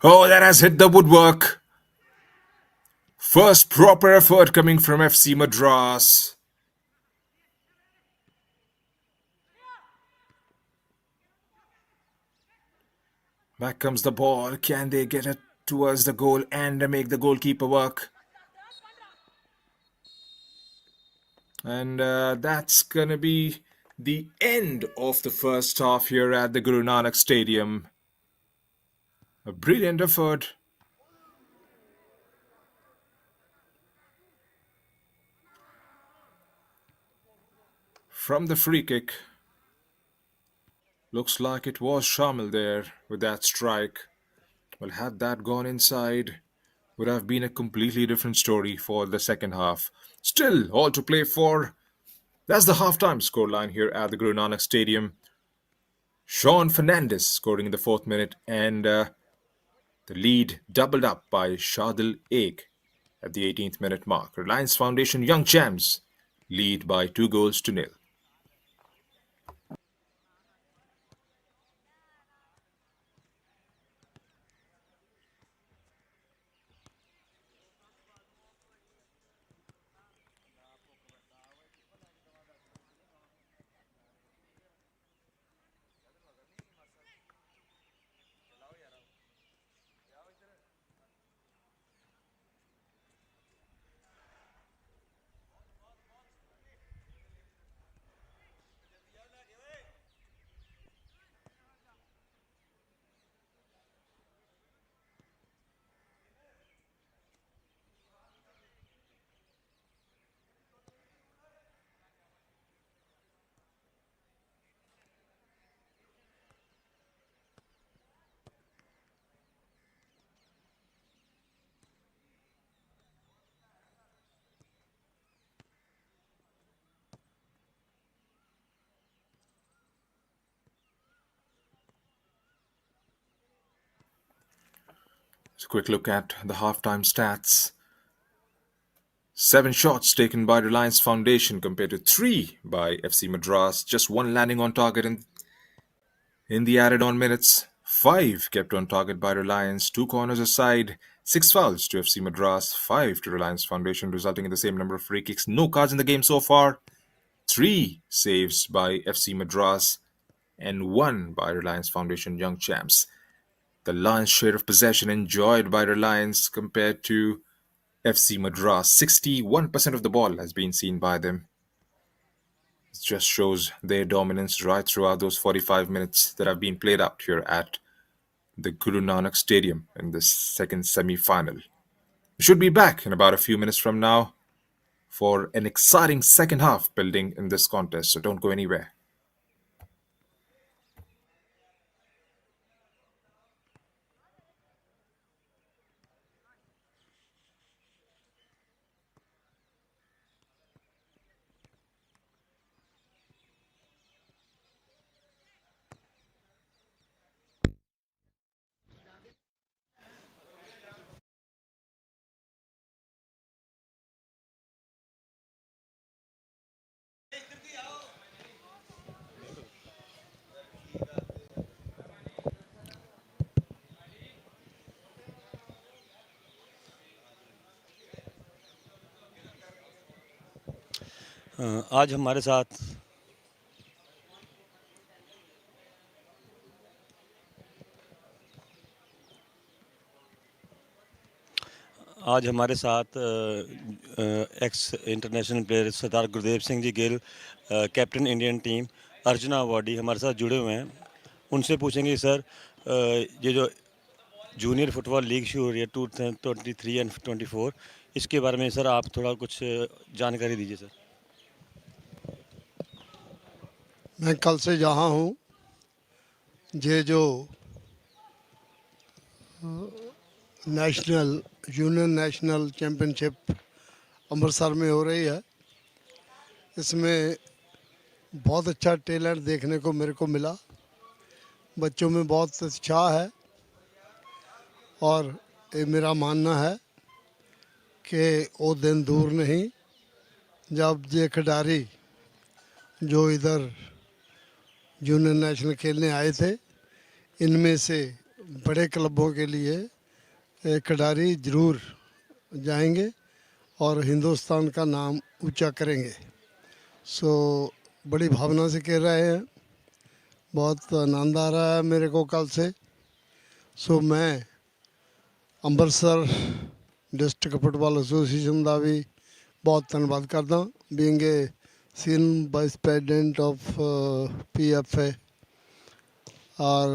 Oh, that has hit the woodwork. First proper effort coming from FC Madras. Back comes the ball. Can they get it towards the goal and make the goalkeeper work? And that's going to be the end of the first half here at the Guru Nanak Stadium. A brilliant effort. From the free kick. Looks like it was Shamil there with that strike. Well, had that gone inside, would have been a completely different story for the second half. Still, all to play for. That's the halftime scoreline here at the Guru Nanak Stadium. Sean Fernandez scoring in the 4th minute, and the lead doubled up by Shadil Ek at the 18th minute mark. Reliance Foundation Young Champs lead by 2-0. Let's a quick look at the halftime stats. 7 shots taken by Reliance Foundation compared to 3 by FC Madras. Just 1 landing on target in the added on minutes. 5 kept on target by Reliance. 2 corners aside. 6 fouls to FC Madras. 5 to Reliance Foundation, resulting in the same number of free kicks. No cards in the game so far. 3 saves by FC Madras and 1 by Reliance Foundation Young Champs. The lion's share of possession enjoyed by Reliance compared to FC Madras. 61% of the ball has been seen by them. It just shows their dominance right throughout those 45 minutes that have been played out here at the Guru Nanak Stadium in the second semi-final. We should be back in about a few minutes from now for an exciting second half building in this contest, so don't go anywhere. आज हमारे साथ ex international player Sardar Gurdev Singh ji Gill, captain Indian team, Arjuna awardee हमारे साथ जुड़े हुए हैं। उनसे पूछेंगे सर, ये जो जूनियर फुटबॉल लीग शुरू हो रही है 2023 एंड 24, इसके बारे में सर आप थोड़ा कुछ जानकारी दीजिए सर। मैं कल से यहाँ हूँ। ये जो national junior national championship Amritsar में हो रही है, इसमें बहुत अच्छा टैलेंट देखने को मेरे को मिला। बच्चों में बहुत उत्साह है और ये मेरा मानना है कि वो दिन दूर नहीं जब ये खिलाड़ी जो इधर जूनियर नेशनल खेलने आए थे, इनमें से बड़े क्लबों के लिए खिलाड़ी ज़रूर जाएंगे और हिंदुस्तान का नाम ऊंचा करेंगे। सो बड़ी भावना से कह रहे हैं, बहुत आनंद आ रहा है मेरे को कल से। सो मैं ਅੰਮ੍ਰਿਤਸਰ डिस्ट्रिक्ट फुटबॉल एसोसिएशन का भी बहुत धन्यवाद करदा, being a senior vice president of PFA। और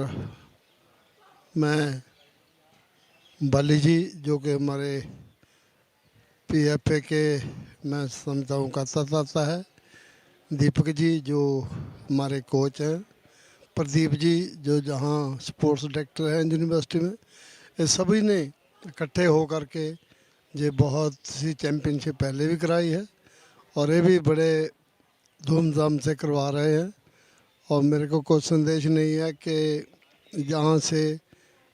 मैं बाली जी जो कि हमारे PFA के मैं समझता हूँ करता है, दीपक जी जो हमारे कोच हैं, प्रदीप जी जो जहाँ स्पोर्ट्स डायरेक्टर हैं यूनिवर्सिटी में, ये सभी ने इकट्ठे हो करके ये बहुत सी चैम्पियनशिप पहले भी कराई है और ये भी बड़े धूमधाम से करवा रहे हैं। और मेरे को कोई संदेश नहीं है कि यहाँ से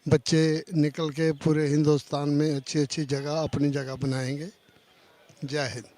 बच्चे निकल के पूरे हिंदुस्तान में अच्छी अच्छी जगह अपनी जगह बनाएंगे। जय Hind.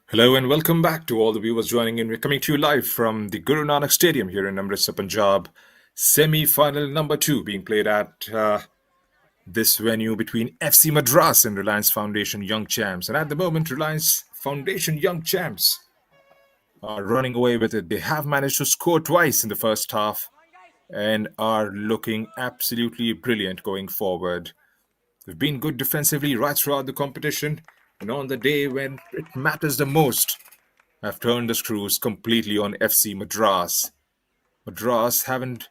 Hello and welcome back to all the viewers joining in. We're coming to you live from the Guru Nanak Stadium here in Amritsar, Punjab. Semi-final number 2 being played at this venue between FC Madras and Reliance Foundation Young Champs. And at the moment, Reliance Foundation Young Champs are running away with it. They have managed to score twice in the first half and are looking absolutely brilliant going forward. They've been good defensively right throughout the competition, and on the day when it matters the most, have turned the screws completely on FC Madras. Madras haven't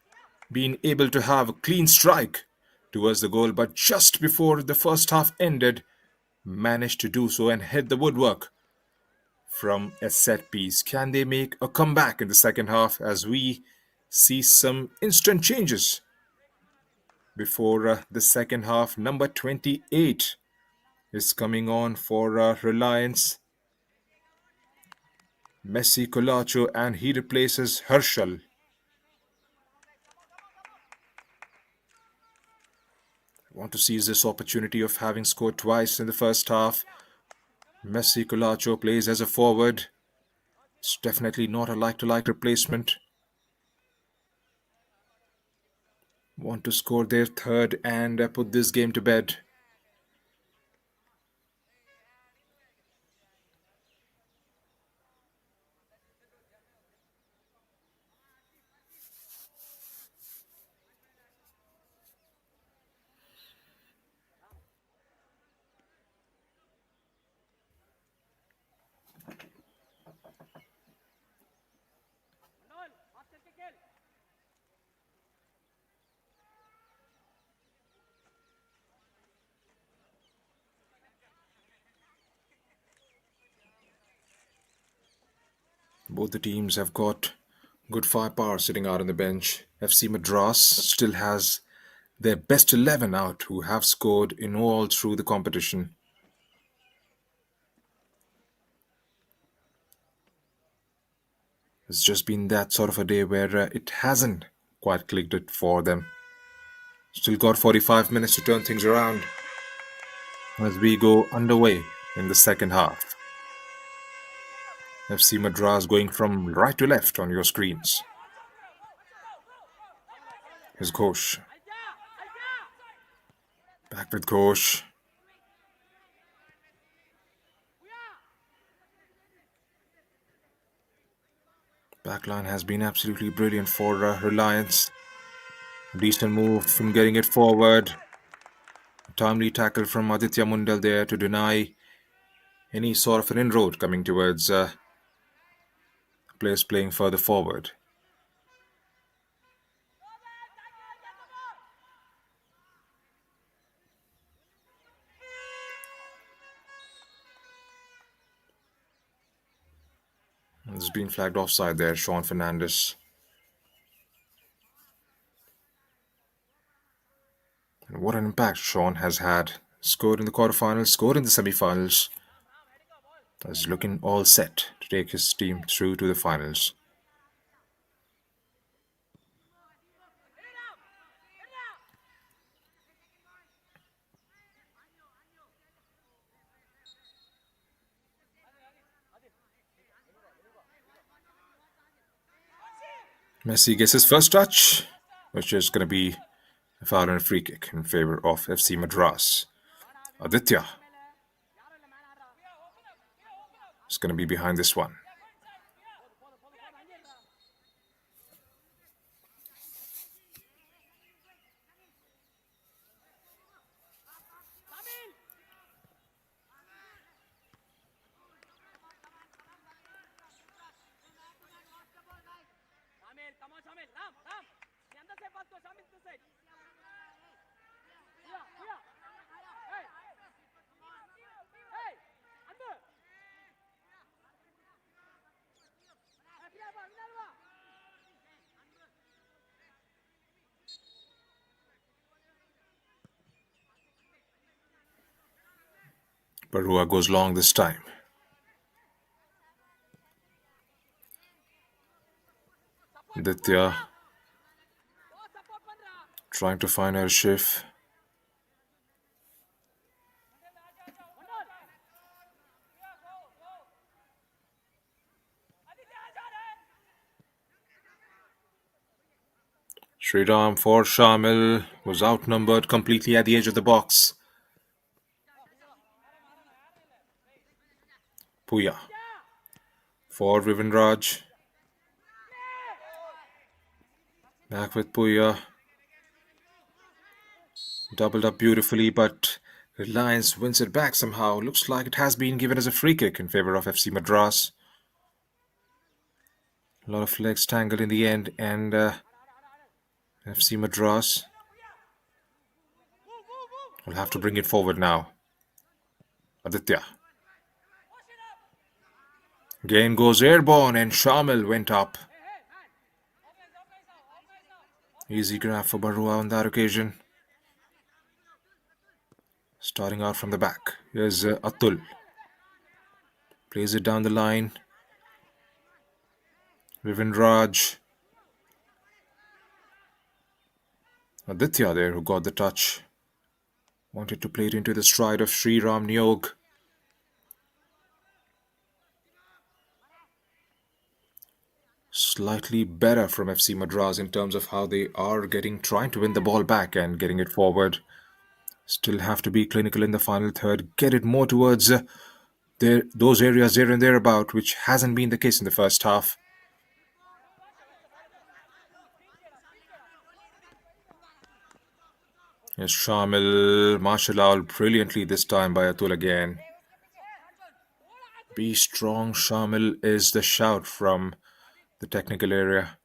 been able to have a clean strike towards the goal, but just before the first half ended, managed to do so and hit the woodwork from a set piece. Can they make a comeback in the second half as we see some instant changes before the second half? Number 28 is coming on for Reliance, Messi Colacho, and he replaces Herschel. Want to seize this opportunity of having scored twice in the first half. Messi Colacho plays as a forward. It's definitely not a like-to-like replacement. Want to score their third and put this game to bed. Both the teams have got good firepower sitting out on the bench. FC Madras still has their best 11 out who have scored in all through the competition. It's just been that sort of a day where it hasn't quite clicked it for them. Still got 45 minutes to turn things around as we go underway in the second half. FC Madras going from right to left on your screens. Here's Ghosh. Back with Ghosh. Backline has been absolutely brilliant for Reliance. Decent move from getting it forward. Timely tackle from Aditya Mundal there to deny any sort of an inroad coming towards players playing further forward. It's been flagged offside there, Sean Fernandez. And what an impact Sean has had. Scored in the quarterfinals, scored in the semi-finals. Is looking all set to take his team through to the finals. Messi gets his first touch, which is going to be a foul and a free kick in favor of FC Madras. Aditya is going to be behind this one. Barua goes long this time. Aditya trying to find her shift. Sriram for Shamil was outnumbered completely at the edge of the box. Puya for Vivinraj. Back with Puya. Doubled up beautifully, but Reliance wins it back somehow. Looks like it has been given as a free kick in favor of FC Madras. A lot of legs tangled in the end, and FC Madras will have to bring it forward now. Aditya. Again goes airborne, and Shamil went up. Easy grab for Barua on that occasion. Starting out from the back. Here's Atul. Plays it down the line. Vivinraj. Aditya there who got the touch. Wanted to play it into the stride of Sriram Nyog. Slightly better from FC Madras in terms of how they are trying to win the ball back and getting it forward. Still have to be clinical in the final third. Get it more towards those areas there and thereabout, which hasn't been the case in the first half. Yes, Shamil martial out brilliantly this time by Atul again. Be strong, Shamil is the shout from the technical area.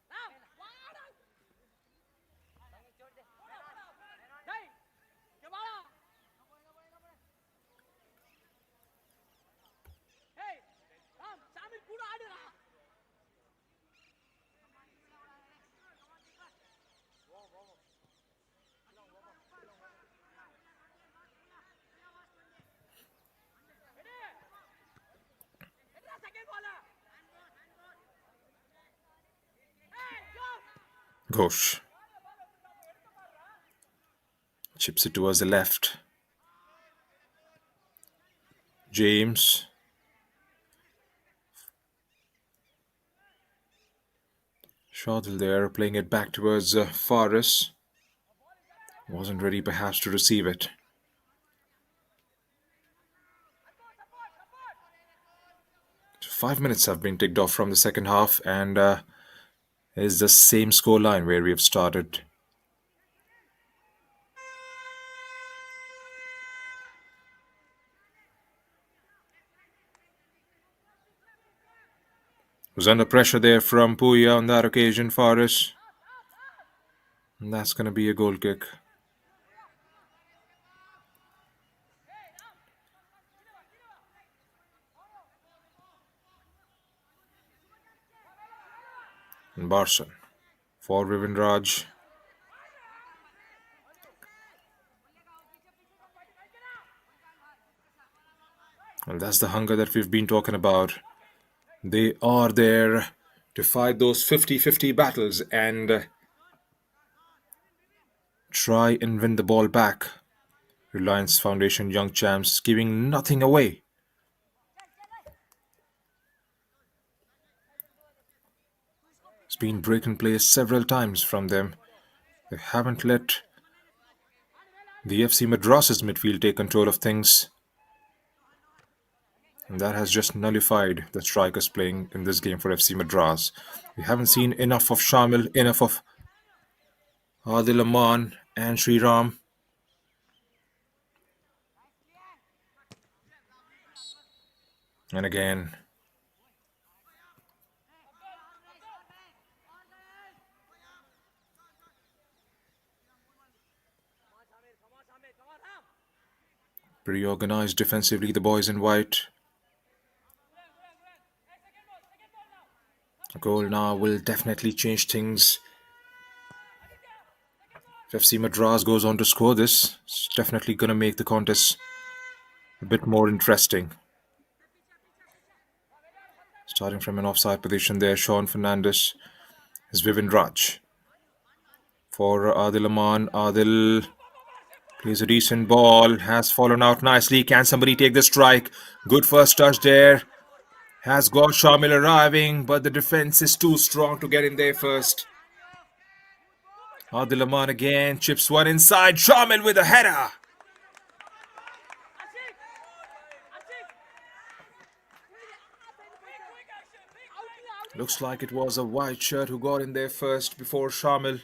Ghosh chips it towards the left. James. Shadil there playing it back towards Faris. Wasn't ready perhaps to receive it. So 5 minutes have been ticked off from the second half, and is the same score line where we have started. Was under pressure there from Puya on that occasion, Faris. And that's going to be a goal kick. And Barson for Vivinraj. And that's the hunger that we've been talking about. They are there to fight those 50-50 battles and try and win the ball back. Reliance Foundation young champs giving nothing away. It's been break and play several times from them. They haven't let the FC Madras's midfield take control of things. And that has just nullified the strikers playing in this game for FC Madras. We haven't seen enough of Shamil, enough of Adil Aman and Sriram. And again, pretty organized defensively, the boys in white. A goal now will definitely change things. If FC Madras goes on to score this, it's definitely going to make the contest a bit more interesting. Starting from an offside position there, Sean Fernandez is Vivinraj. For Adil Aman, Adil plays a decent ball, has fallen out nicely. Can somebody take the strike? Good first touch there. Has got Shamil arriving, but the defense is too strong to get in there first. Adil Aman again chips one inside. Shamil with a header. Looks like it was a white shirt who got in there first before Shamil.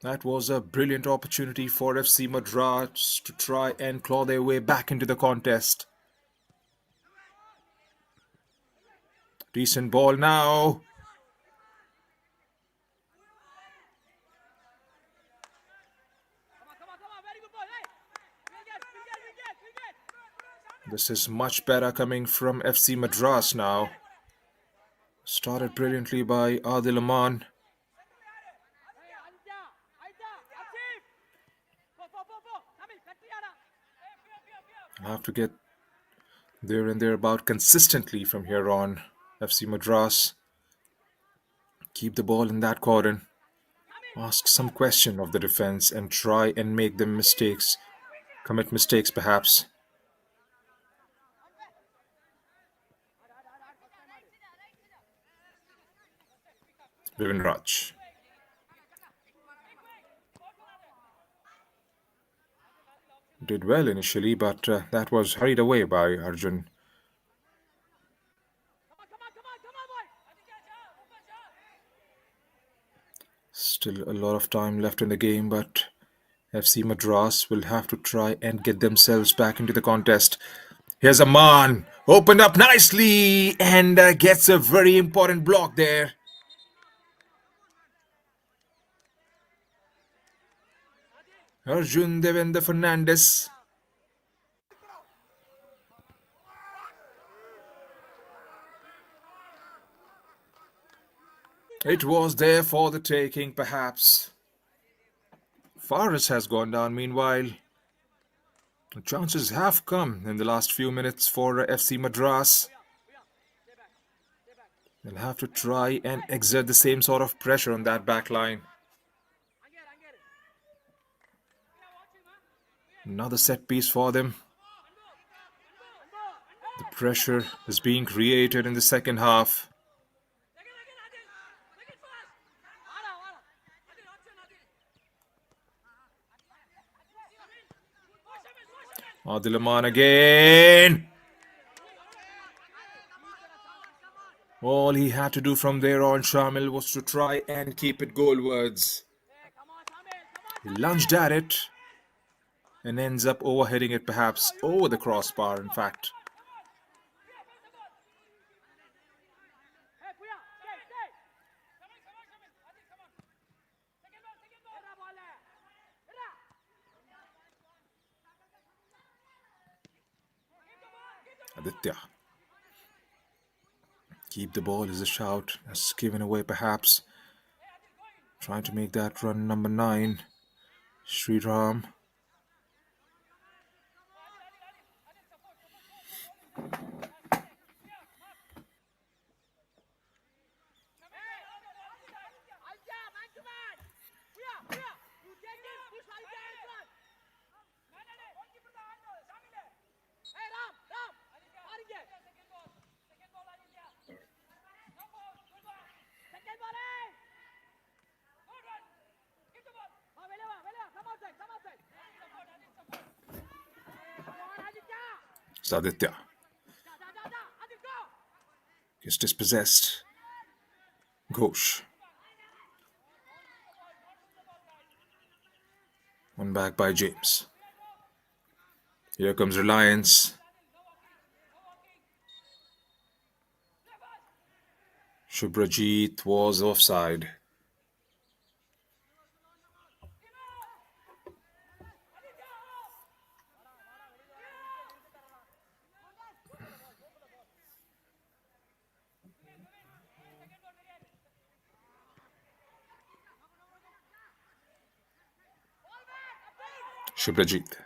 That was a brilliant opportunity for FC Madras to try and claw their way back into the contest. Decent ball now. This is much better coming from FC Madras now. Started brilliantly by Adil Aman. I'll have to get there and thereabout consistently from here on. FC Madras. Keep the ball in that cordon. Ask some question of the defense and try and make them mistakes. Commit mistakes perhaps. Vivin Raj. Did well initially, but that was hurried away by Arjun. Still a lot of time left in the game, but FC Madras will have to try and get themselves back into the contest. Here's Aman, opened up nicely and gets a very important block there. Arjun Devendra Fernandes. It was there for the taking, perhaps. Faris has gone down meanwhile. The chances have come in the last few minutes for FC Madras. They'll have to try and exert the same sort of pressure on that back line. Another set piece for them. The pressure is being created in the second half. Adil Aman again. All he had to do from there on, Shamil, was to try and keep it goalwards. He lunged at it and ends up overheading it, perhaps over the crossbar, in fact. Aditya. Keep the ball is a shout. That's given away, perhaps. Trying to make that run number 9. Sriram. Aditya. Gets dispossessed. Ghosh. One back by James. Here comes Reliance. Shubhrajit was offside. Shubhrajit.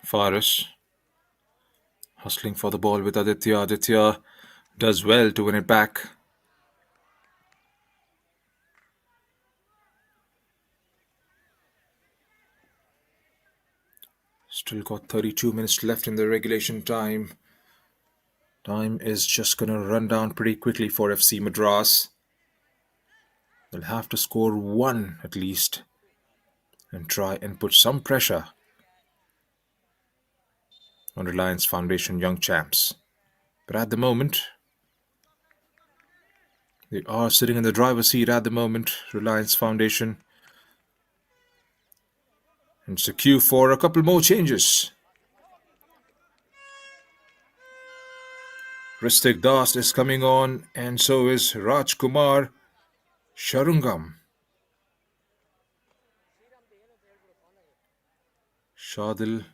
Faris. Hustling for the ball with Aditya. Aditya does well to win it back. Still got 32 minutes left in the regulation time. Time is just gonna run down pretty quickly for FC Madras. They'll have to score one at least and try and put some pressure on Reliance Foundation young champs. But at the moment, they are sitting in the driver's seat at the moment, Reliance Foundation. And it's a cue for a couple more changes. Ristik Das is coming on, and so is Rajkumar Sharungam. Shadil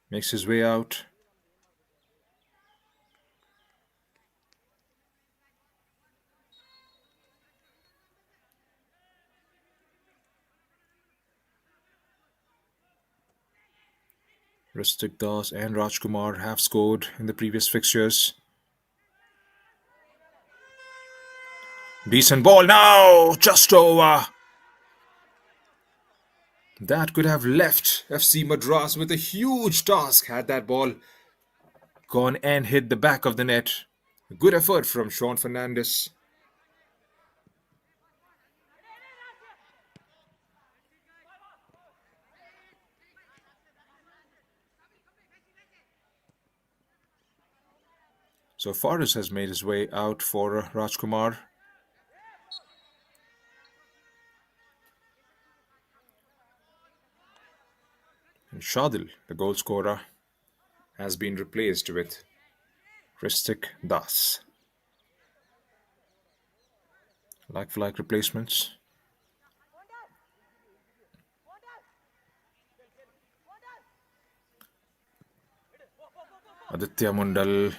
makes his way out. Ristik Das and Rajkumar have scored in the previous fixtures. Decent ball now, just over. That could have left FC Madras with a huge task had that ball gone and hit the back of the net. Good effort from Sean Fernandez. So Faris has made his way out for Rajkumar. And Shadil, the goal scorer, has been replaced with Ristik Das. Like-for-like replacements. Aditya Mundal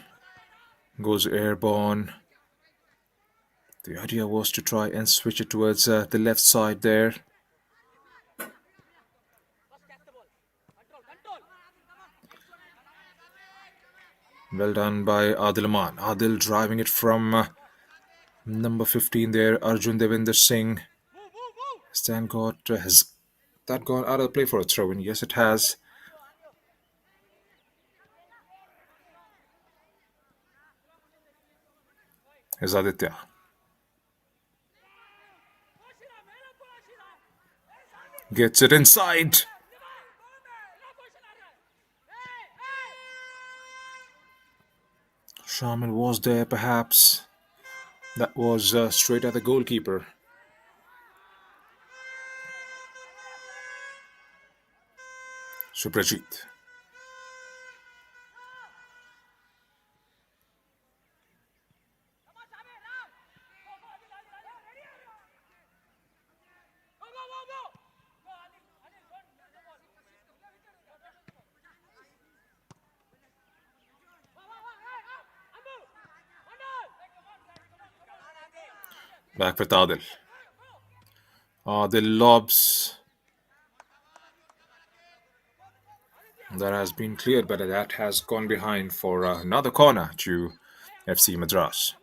goes airborne. The idea was to try and switch it towards the left side there. Well done by Adil Aman. Adil driving it from number 15 there, Arjun Devinder Singh. Has that gone out of the play for a throw-in? Yes, it has. Here's Aditya. Gets it inside. Shamil was there perhaps. That was straight at the goalkeeper. Suprajit. Back with Adil. Adil lobs. That has been cleared, but that has gone behind for another corner to FC Madras.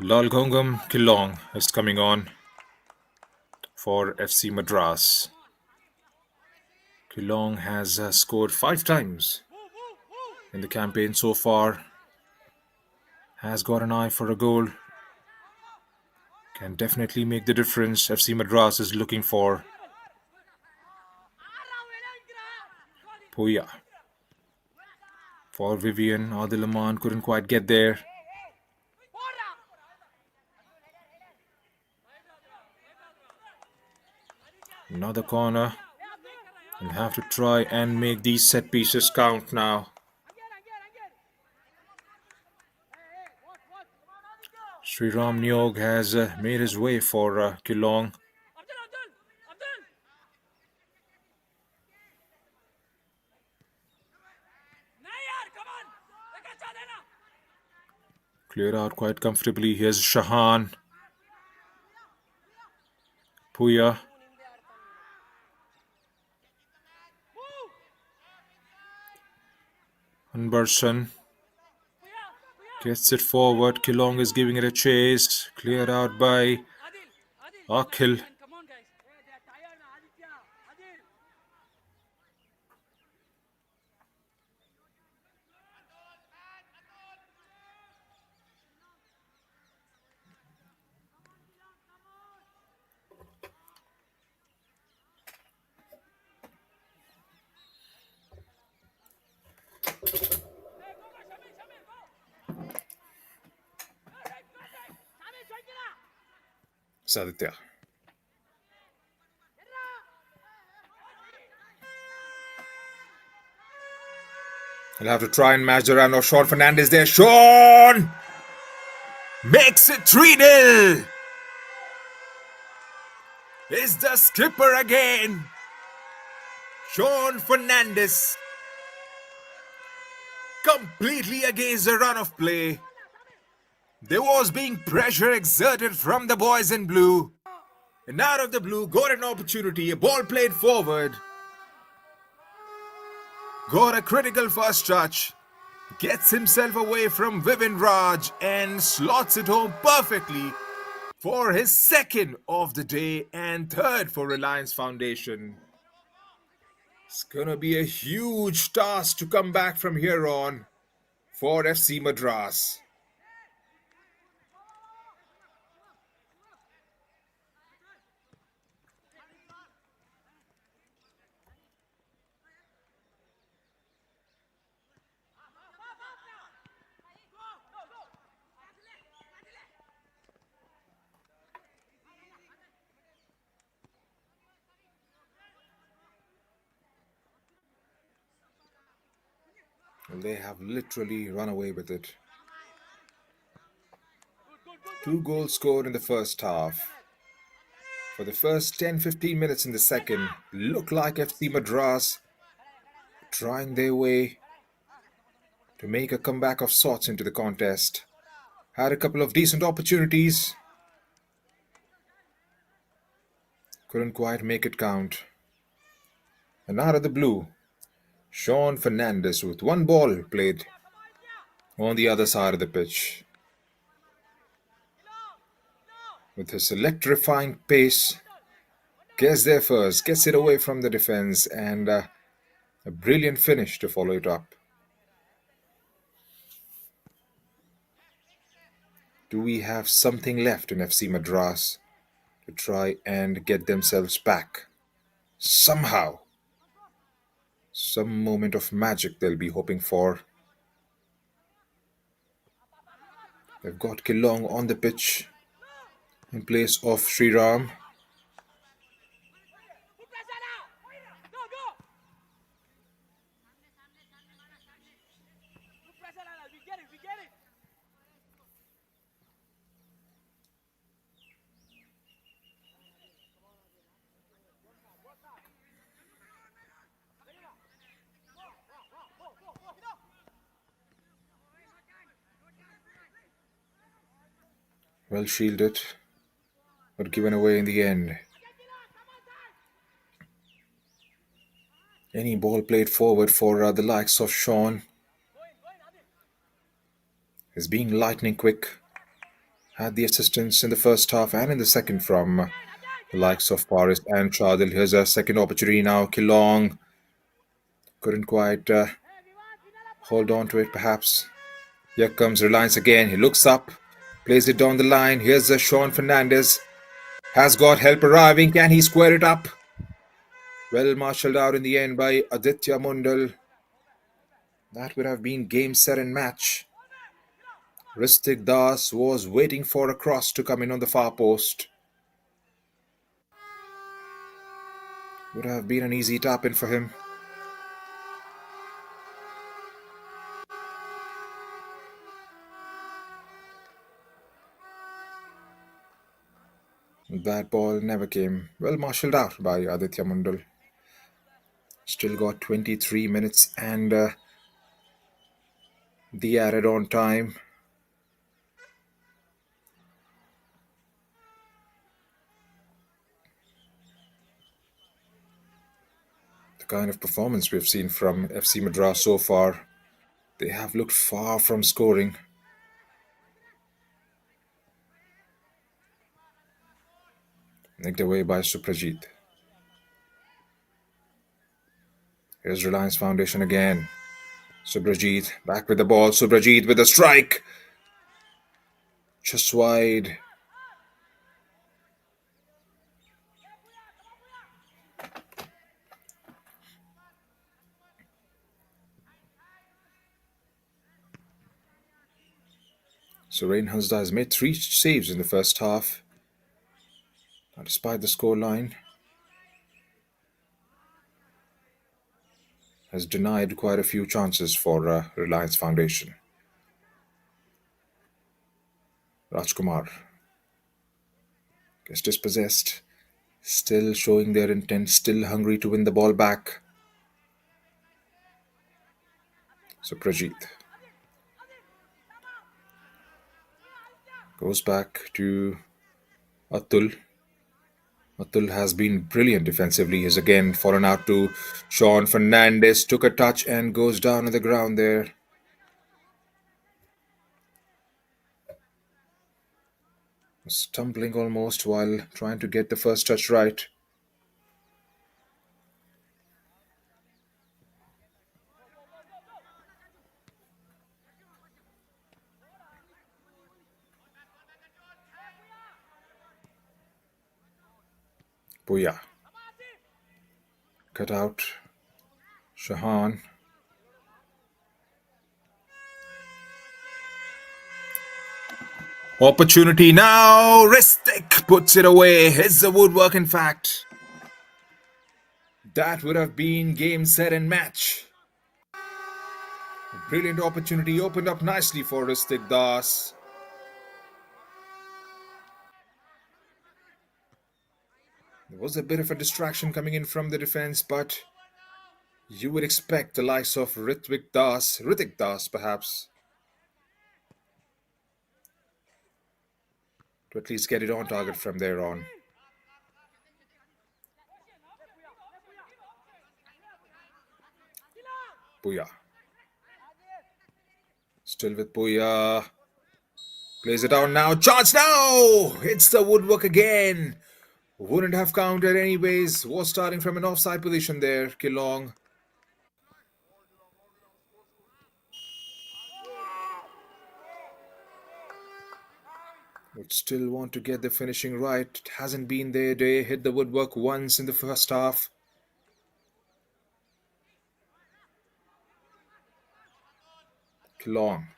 Lalgongam Kilong is coming on for FC Madras. Kilong has scored 5 times in the campaign so far. Has got an eye for a goal. Can definitely make the difference FC Madras is looking for. Puya. For Vivian, Adil Aman couldn't quite get there. Another corner. We'll have to try and make these set pieces count now. Sriram Nyog has made his way for Kilong. Cleared out quite comfortably. Here's Shahan. Puya. Anbarson gets it forward. Kilong is giving it a chase. Cleared out by Akhil. Saditya. He'll have to try and match the run of Sean Fernandez there. Sean makes it 3-0. Is the skipper again. Sean Fernandez completely against the run of play. There was being pressure exerted from the boys in blue. And out of the blue, got an opportunity, a ball played forward. Got a critical first touch. Gets himself away from Vivin Raj and slots it home perfectly for his second of the day and third for Reliance Foundation. It's gonna be a huge task to come back from here on for FC Madras. And they have literally run away with it. 2 goals scored in the first half. For the first 10-15 minutes in the second, looked like FC Madras trying their way to make a comeback of sorts into the contest. Had a couple of decent opportunities. Couldn't quite make it count. And out of the blue, Sean Fernandez with 1 ball played on the other side of the pitch. With his electrifying pace, gets there first, gets it away from the defense, and a brilliant finish to follow it up. Do we have something left in FC Madras to try and get themselves back? Somehow. Some moment of magic they'll be hoping for. They've got Kilong on the pitch in place of Sriram. Well shielded, but given away in the end. Any ball played forward for the likes of Sean is being lightning quick. Had the assistance in the first half and in the second from the likes of Paris and Chadil. Here's a second opportunity now. Kilong couldn't quite hold on to it perhaps. Here comes Reliance again. He looks up, plays it down the line. Here's Sean Fernandez. Has got help arriving. Can he square it up? Well marshalled out in the end by Aditya Mundal. That would have been game, set and match. Ristik Das was waiting for a cross to come in on the far post. Would have been an easy tap in for him. That ball never came. Well marshalled out by Aditya Mundal. Still got 23 minutes and the added on time. The kind of performance we've seen from FC Madras so far, they have looked far from scoring. Nicked away by Suprajit. Here's Reliance Foundation again. Suprajit back with the ball. Suprajit with a strike. Just wide. So Rain Hasda has made 3 saves in the first half. Now, despite the scoreline, has denied quite a few chances for Reliance Foundation. Rajkumar gets dispossessed. Still showing their intent, still hungry to win the ball back. So Prajit goes back to Atul. Atul has been brilliant defensively. He's again fallen out to Sean Fernandez. Took a touch and goes down on the ground there. Stumbling almost while trying to get the first touch right. Puya. Cut out. Shahan. Opportunity now. Ristic puts it away. Hits the woodwork, in fact. That would have been game, set, and match. Brilliant opportunity opened up nicely for Ristik Das. There was a bit of a distraction coming in from the defense, but you would expect the likes of Ritik Das perhaps, to at least get it on target from there on. Puya. Still with Puya. Plays it out now. Chance now! Hits the woodwork again. Wouldn't have counted anyways. Was starting from an offside position there, Kilong. Would still want to get the finishing right. It hasn't been their day. Hit the woodwork once in the first half. Kilong.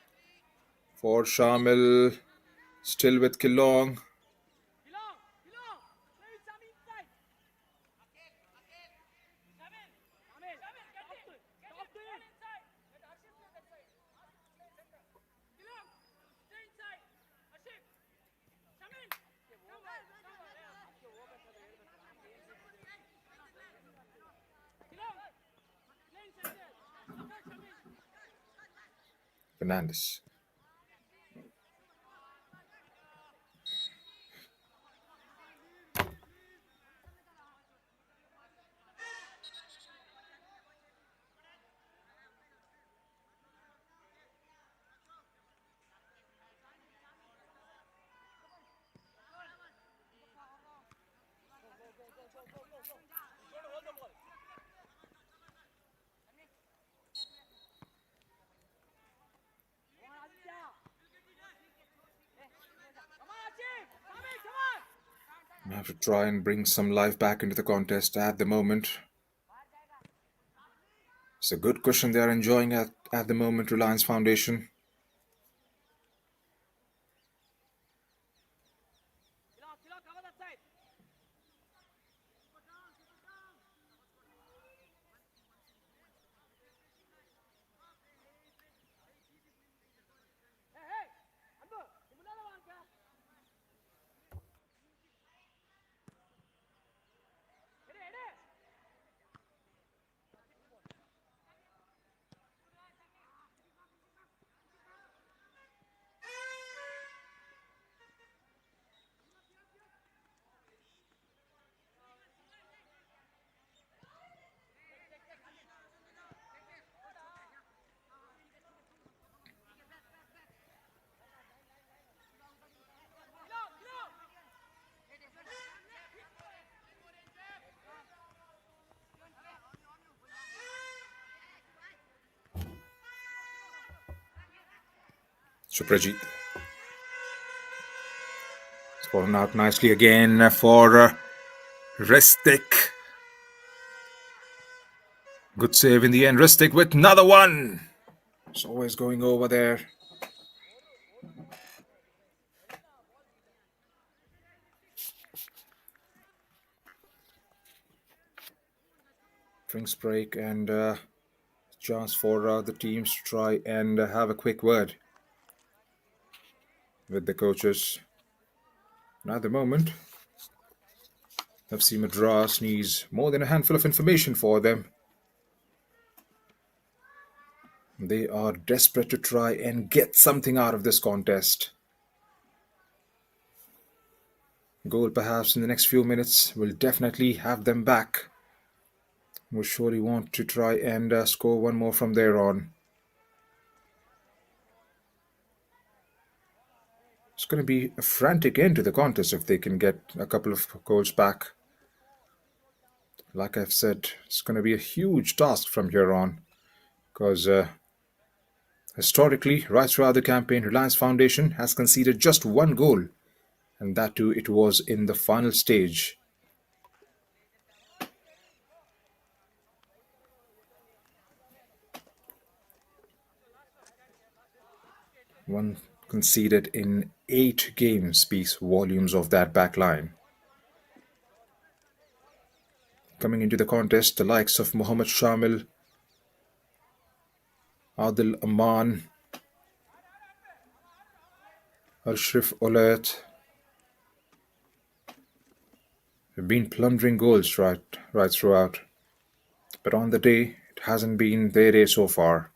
For Shamil. Still with Kilong. Fernandez. I have to try and bring some life back into the contest at the moment. It's a good cushion they are enjoying at the moment, Reliance Foundation. Suprajit scoring out nicely again for Ristic. Good save in the end. Ristic with another one. It's always going over there. Drinks break and chance for the teams to try and have a quick word with the coaches. And at the moment, FC Madras needs more than a handful of information for them. They are desperate to try and get something out of this contest. Goal perhaps in the next few minutes will definitely have them back. Will surely want to try and score one more from there on. It's going to be a frantic end to the contest if they can get a couple of goals back. Like I've said, it's going to be a huge task from here on because historically, right throughout the campaign, Reliance Foundation has conceded just one goal, and that too it was in the final stage. One conceded in 8 games speaks volumes of that back line. Coming into the contest, the likes of Mohammad Shamil, Adil Aman, Ashraf Olet have been plundering goals right throughout. But on the day, it hasn't been their day so far.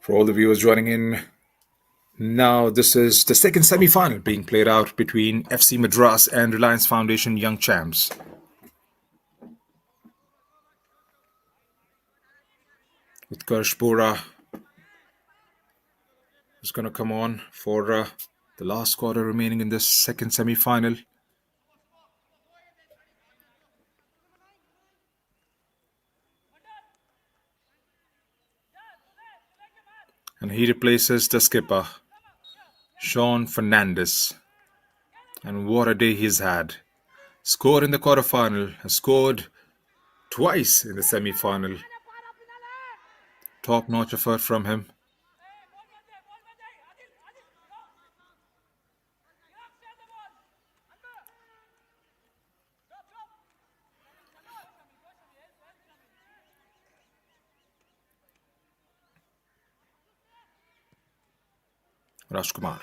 For all the viewers joining in, now this is the second semi-final being played out between FC Madras and Reliance Foundation Young Champs. Utkarsh Bora is going to come on for the last quarter remaining in this second semi-final. And he replaces the skipper, Sean Fernandez. And what a day he's had. Scored in the quarterfinal, has scored twice in the semi-final. Top-notch effort from him. Rajkumar.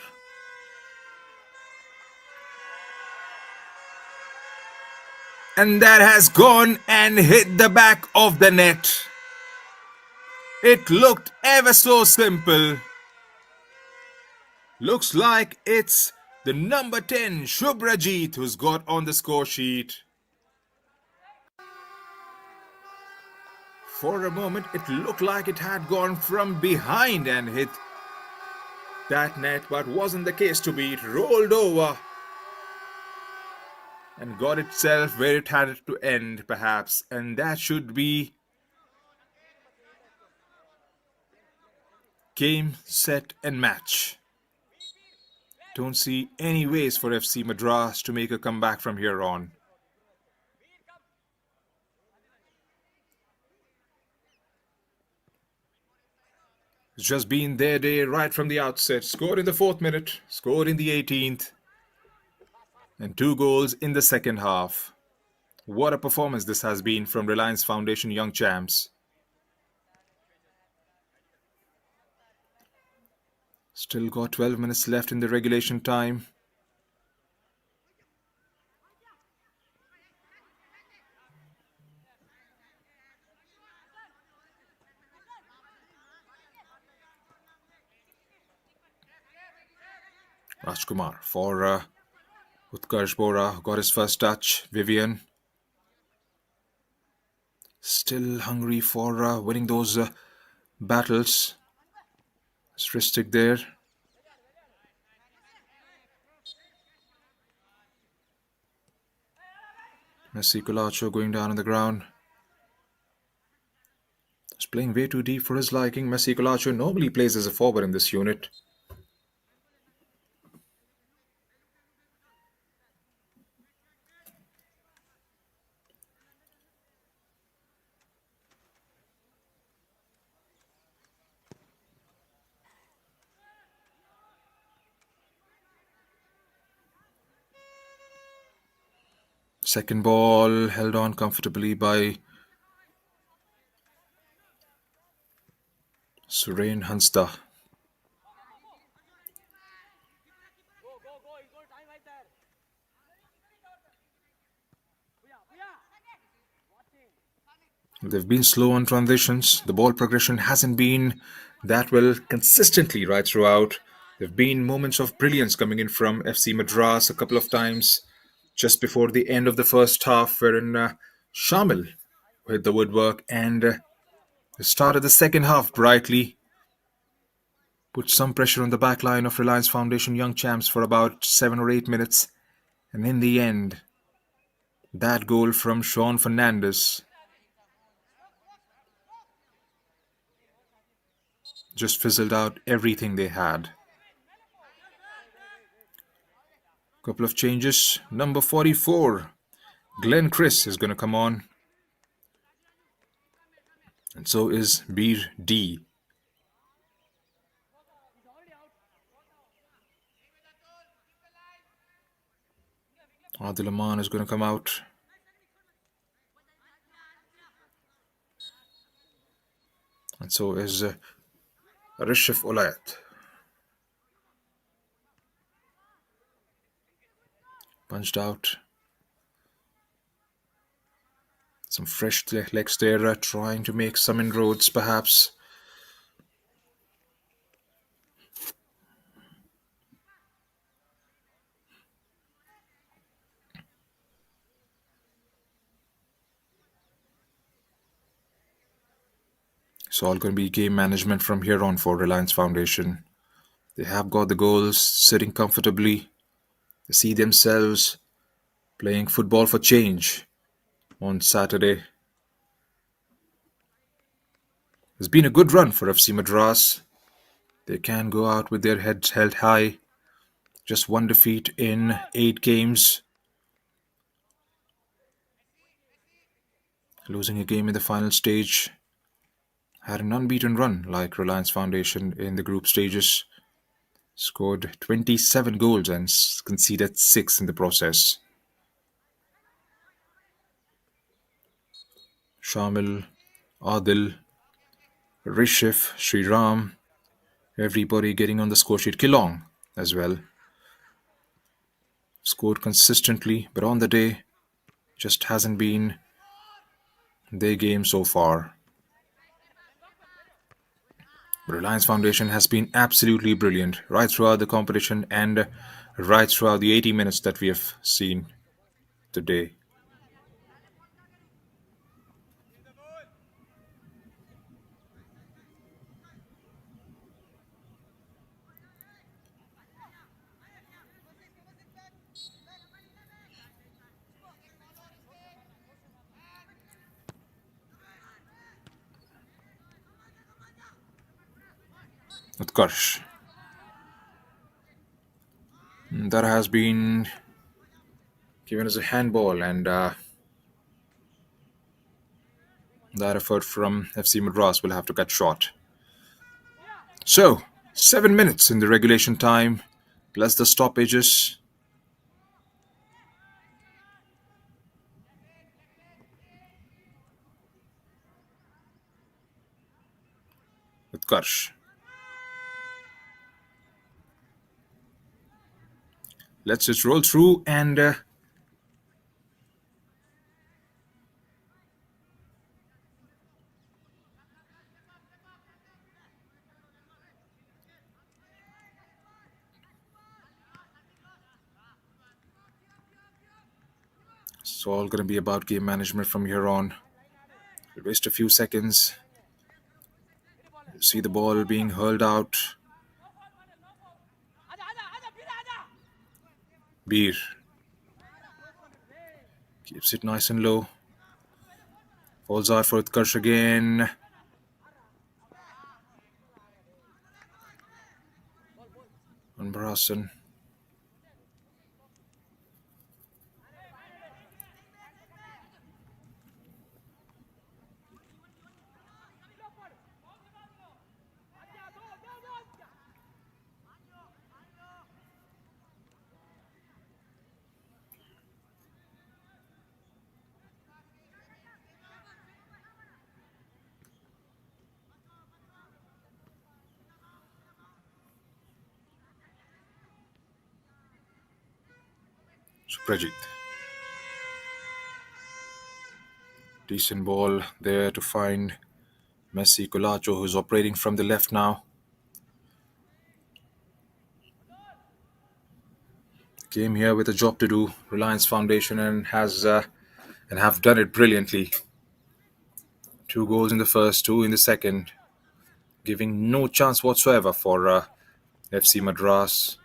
And that has gone and hit the back of the net. It looked ever so simple. Looks like it's the number 10, Shubhrajit, who's got on the score sheet. For a moment, it looked like it had gone from behind and hit that net, but wasn't the case to be. It rolled over and got itself where it had to end, perhaps. And that should be Game, set, and match. Don't see any ways for FC Madras to make a comeback from here on. It's just been their day right from the outset. Scored in the 4th minute, scored in the 18th, and 2 goals in the second half. What a performance this has been from Reliance Foundation Young Champs. Still got 12 minutes left in the regulation time. Rajkumar for Utkarsh Bora got his first touch. Vivian still hungry for winning those battles. Stristic there. Messi Colacho going down on the ground. He's playing way too deep for his liking. Messi Colacho normally plays as a forward in this unit. Second ball held on comfortably by Surain Hansta. They've been slow on transitions. The ball progression hasn't been that well consistently right throughout. There have been moments of brilliance coming in from FC Madras a couple of times just before the end of the first half, wherein Shamil hit the woodwork and started the second half brightly. Put some pressure on the back line of Reliance Foundation Young Champs for about 7 or 8 minutes. And in the end, that goal from Sean Fernandez just fizzled out everything they had. Couple of changes. Number 44, Glenn Chris is going to come on. And so is Bir D. Adil Aman is going to come out. And so is Rishif Olayat. Punched out. Some fresh legs there, trying to make some inroads perhaps. It's all going to be game management from here on for Reliance Foundation. They have got the goals, sitting comfortably. They see themselves playing football for change on Saturday. It's been a good run for FC Madras. They can go out with their heads held high. Just 1 defeat in 8 games. Losing a game in the final stage. Had an unbeaten run like Reliance Foundation in the group stages. Scored 27 goals and conceded 6 in the process. Shamil, Adil, Rishif, Sriram, everybody getting on the score sheet. Kilong as well. Scored consistently, but on the day, just hasn't been their game so far. Reliance Foundation has been absolutely brilliant right throughout the competition and right throughout the 80 minutes that we have seen today. Utkarsh. That has been given as a handball, and that effort from FC Madras will have to cut short. So, 7 minutes in the regulation time, plus the stoppages. Utkarsh. Let's just roll through and it's all going to be about game management from here on. We'll waste a few seconds. See the ball being hurled out. Beer keeps it nice and low. Falls out for Utkarsh again. On Barasan. Suprajit. Decent ball there to find Messi Colacho, who's operating from the left now. Came here with a job to do, Reliance Foundation, and have done it brilliantly. 2 goals in the first, 2 in the second, giving no chance whatsoever for FC Madras.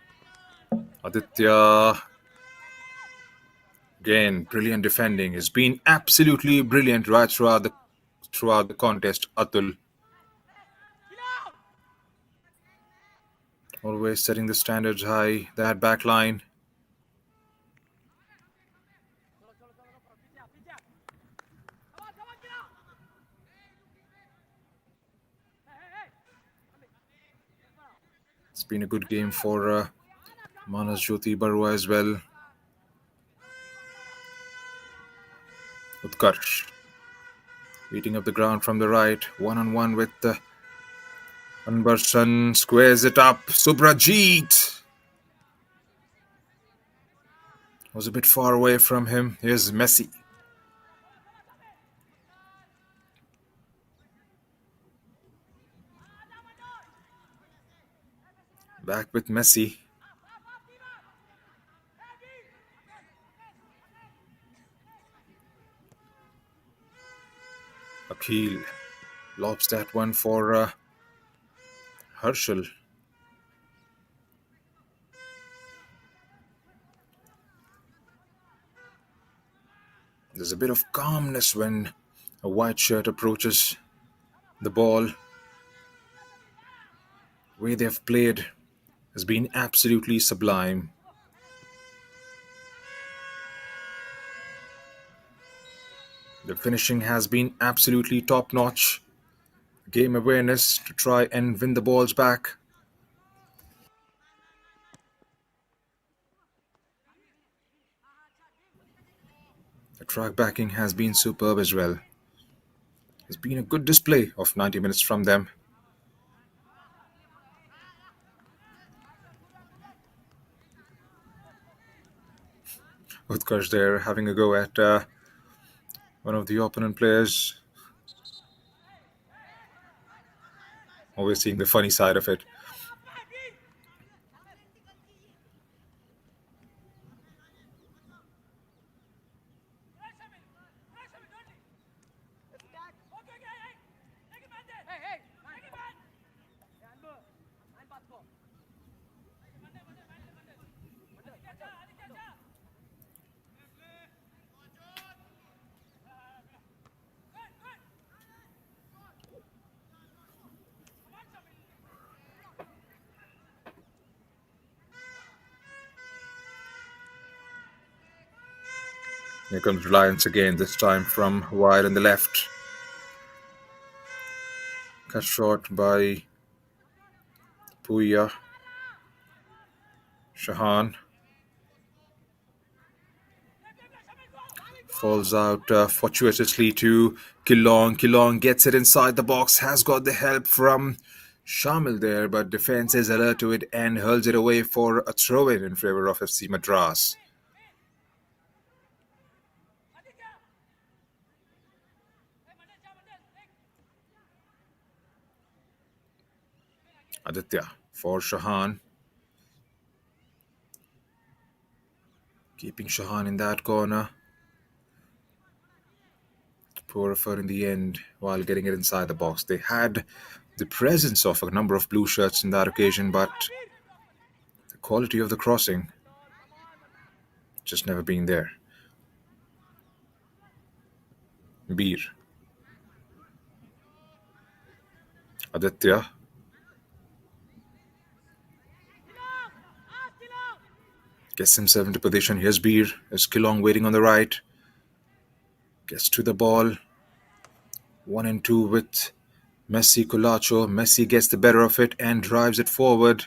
Aditya, again, brilliant defending. Has been absolutely brilliant right throughout the contest. Atul, always setting the standards high. That back line. It's been a good game for Manas Jyoti Barua as well. Utkarsh beating up the ground from the right, 1-on-1 with Anbarsan, squares it up. Subrajit was a bit far away from him. Here's Messi. Back with Messi. Akhil lobs that one for Harshal. There's a bit of calmness when a white shirt approaches the ball. The way they've played has been absolutely sublime. The finishing has been absolutely top-notch. Game awareness to try and win the balls back. The track backing has been superb as well. It's been a good display of 90 minutes from them. Utkarsh there having a go at one of the opponent players. Always seeing the funny side of it. Here comes Reliance again, this time from wide on the left. Cut short by Puya. Shahan falls out fortuitously to Kilong. Kilong gets it inside the box, has got the help from Shamil there, but defense is alert to it and hurls it away for a throw-in in favor of FC Madras. Aditya for Shahan. Keeping Shahan in that corner. Poor effort in the end while getting it inside the box. They had the presence of a number of blue shirts in that occasion, but the quality of the crossing just never been there. Beer. Aditya. Gets himself into position. Here's Beer. There's Kilong waiting on the right. Gets to the ball. 1 and 2 with Messi Colacho. Messi gets the better of it and drives it forward.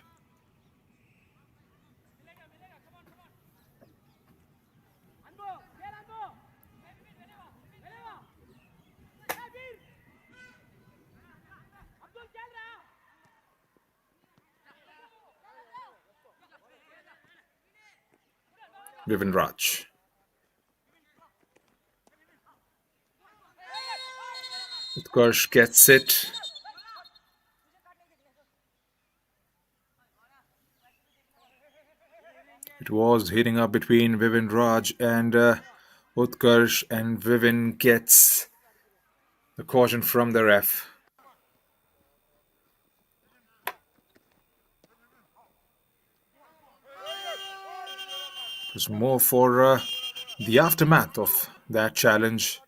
Vivin Raj. Utkarsh gets it. It was heating up between Vivin Raj and Utkarsh, and Vivin gets the caution from the ref. It was more for the aftermath of that challenge.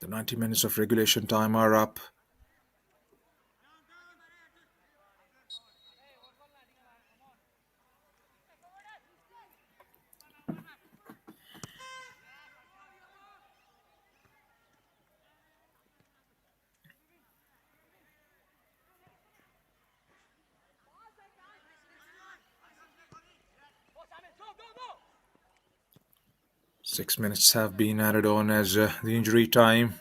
The 90 minutes of regulation time are up. Six minutes have been added on as the injury time.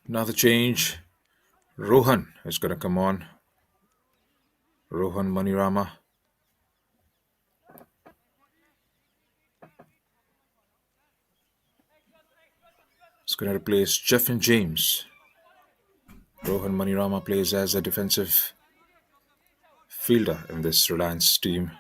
Another change. Rohan is going to come on. Rohan Manirama. It's going to replace Jeffin James. Rohan Manirama plays as a defensive fielder in this Reliance team.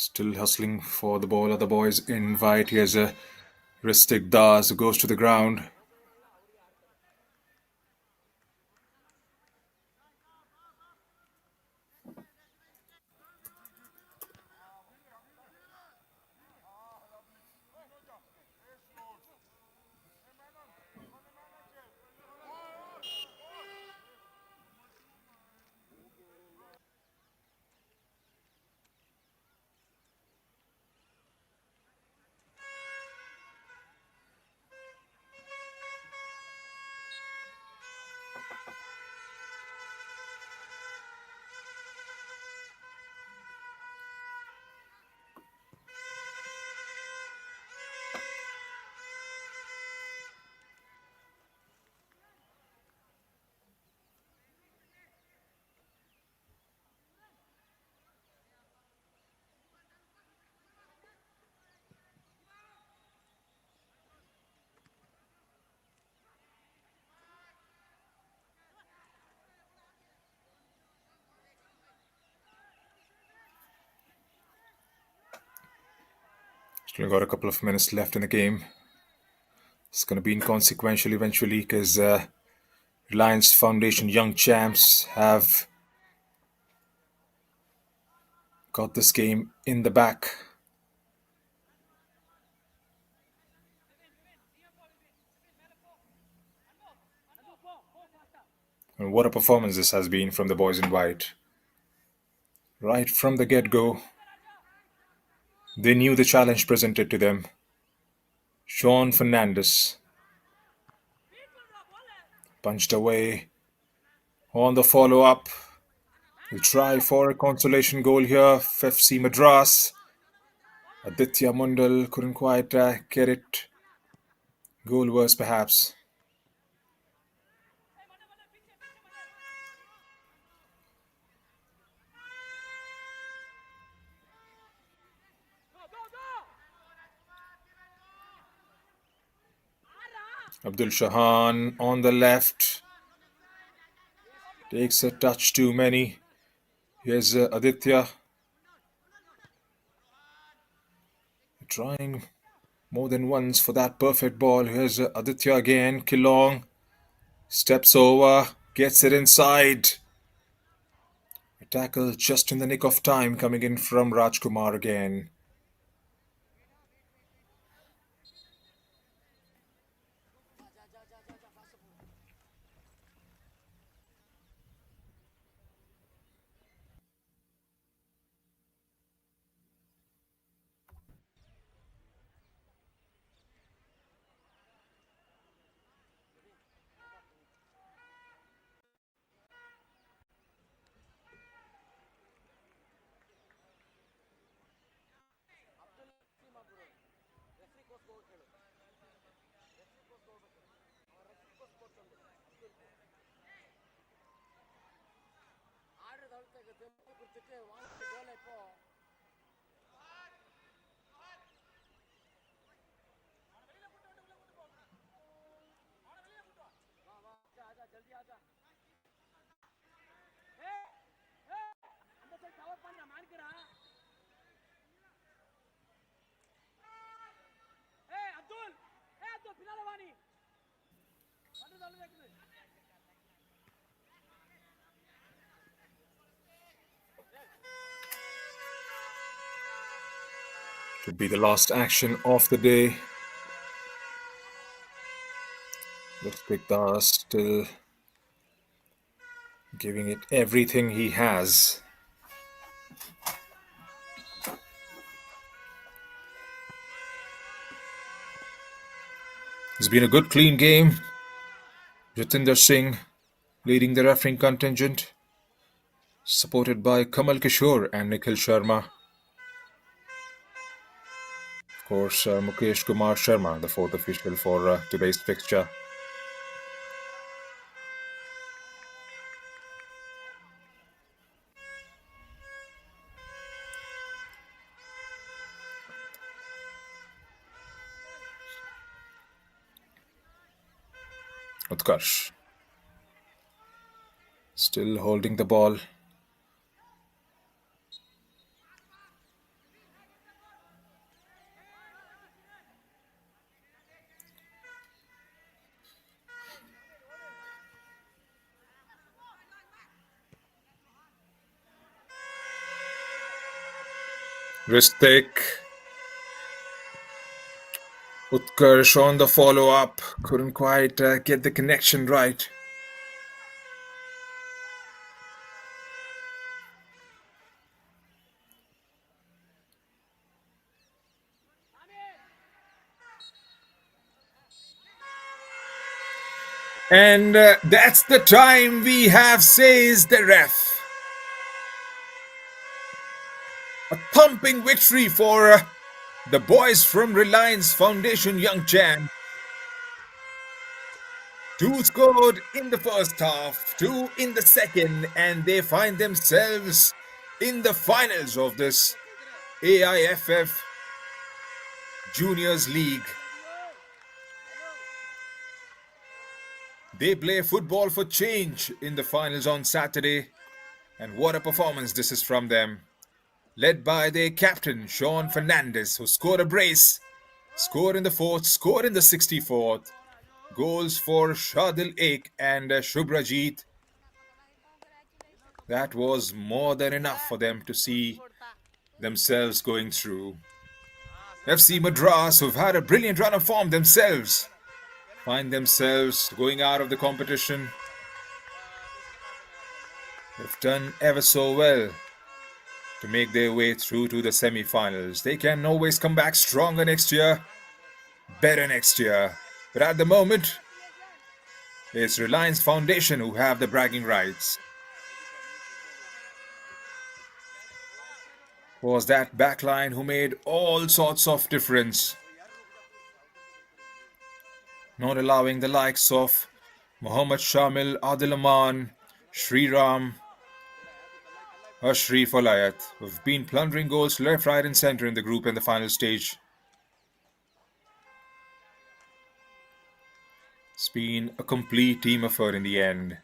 Still hustling for the ball. Other boys invite. Here's a Ristik Das who goes to the ground. We've got a couple of minutes left in the game. It's going to be inconsequential eventually because Reliance Foundation Young Champs have got this game in the back. And what a performance this has been from the boys in white. Right from the get-go, they knew the challenge presented to them. Sean Fernandez punched away on the follow-up. We'll try for a consolation goal here. FC Madras. Aditya Mundal couldn't quite get it. Goal was perhaps. Abdul Shahan on the left. Takes a touch too many. Here's Aditya. Trying more than once for that perfect ball. Here's Aditya again. Kilong steps over. Gets it inside. A tackle just in the nick of time coming in from Rajkumar again. Should be the last action of the day. Lutkikda still giving it everything he has. It's been a good clean game. Jatinder Singh leading the refereeing contingent, supported by Kamal Kishore and Nikhil Sharma. Of course, Mukesh Kumar Sharma, the fourth official for today's fixture. Utkarsh still holding the ball. Ristik. Utkarsh on the follow-up. Couldn't quite get the connection right. And that's the time we have, says the ref. A thumping victory for the boys from Reliance Foundation Young Champ. 2 scored in the first half, 2 in the second, and they find themselves in the finals of this AIFF Juniors League. They play football for change in the finals on Saturday, and what a performance this is from them. led by their captain, Sean Fernandez, who scored a brace, scored in the 4th, scored in the 64th. Goals for Shadil Ek and Shubhrajit. That was more than enough for them to see themselves going through. FC Madras, who've had a brilliant run of form themselves, find themselves going out of the competition. They've done ever so well to make their way through to the semi-finals. They can always come back stronger next year, better next year. But at the moment, it's Reliance Foundation who have the bragging rights. Was that backline who made all sorts of difference, not allowing the likes of Mohammad Shamil, Adil Aman, Sriram, or Sharif Alayat, who've been plundering goals left, right and centre in the group and the final stage. It's been a complete team effort in the end.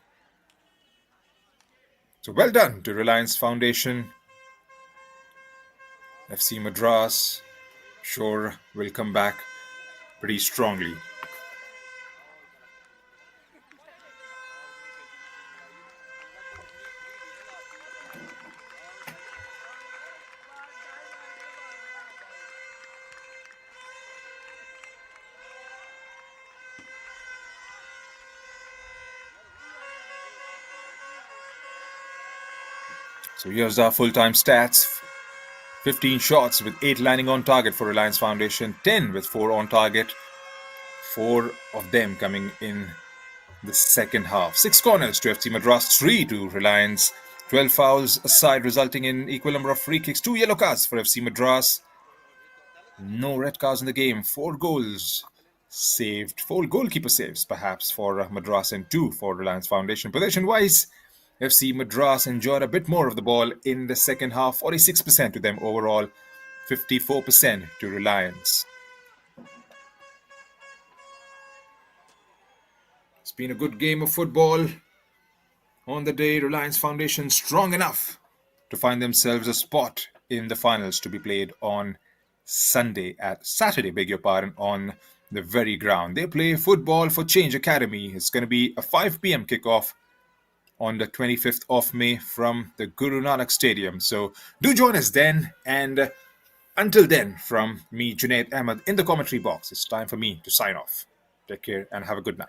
So well done to Reliance Foundation. FC Madras sure will come back pretty strongly. So here's our full-time stats. 15 shots with 8 landing on target for Reliance Foundation, 10 with 4 on target, 4 of them coming in the second half. 6 corners to FC Madras, 3 to Reliance, 12 fouls aside resulting in equal number of free kicks, 2 yellow cards for FC Madras, no red cards in the game, 4 goals saved, 4 goalkeeper saves perhaps for Madras and 2 for Reliance Foundation. Possession-wise, FC Madras enjoyed a bit more of the ball in the second half, 46% to them overall, 54% to Reliance. It's been a good game of football. On the day, Reliance Foundation strong enough to find themselves a spot in the finals to be played on Saturday, on the very ground. They play Football for Change Academy. It's going to be a 5 p.m. kickoff on the 25th of May from the Guru Nanak Stadium. So do join us then. And until then, from me, Junaid Ahmed, in the commentary box, it's time for me to sign off. Take care and have a good night.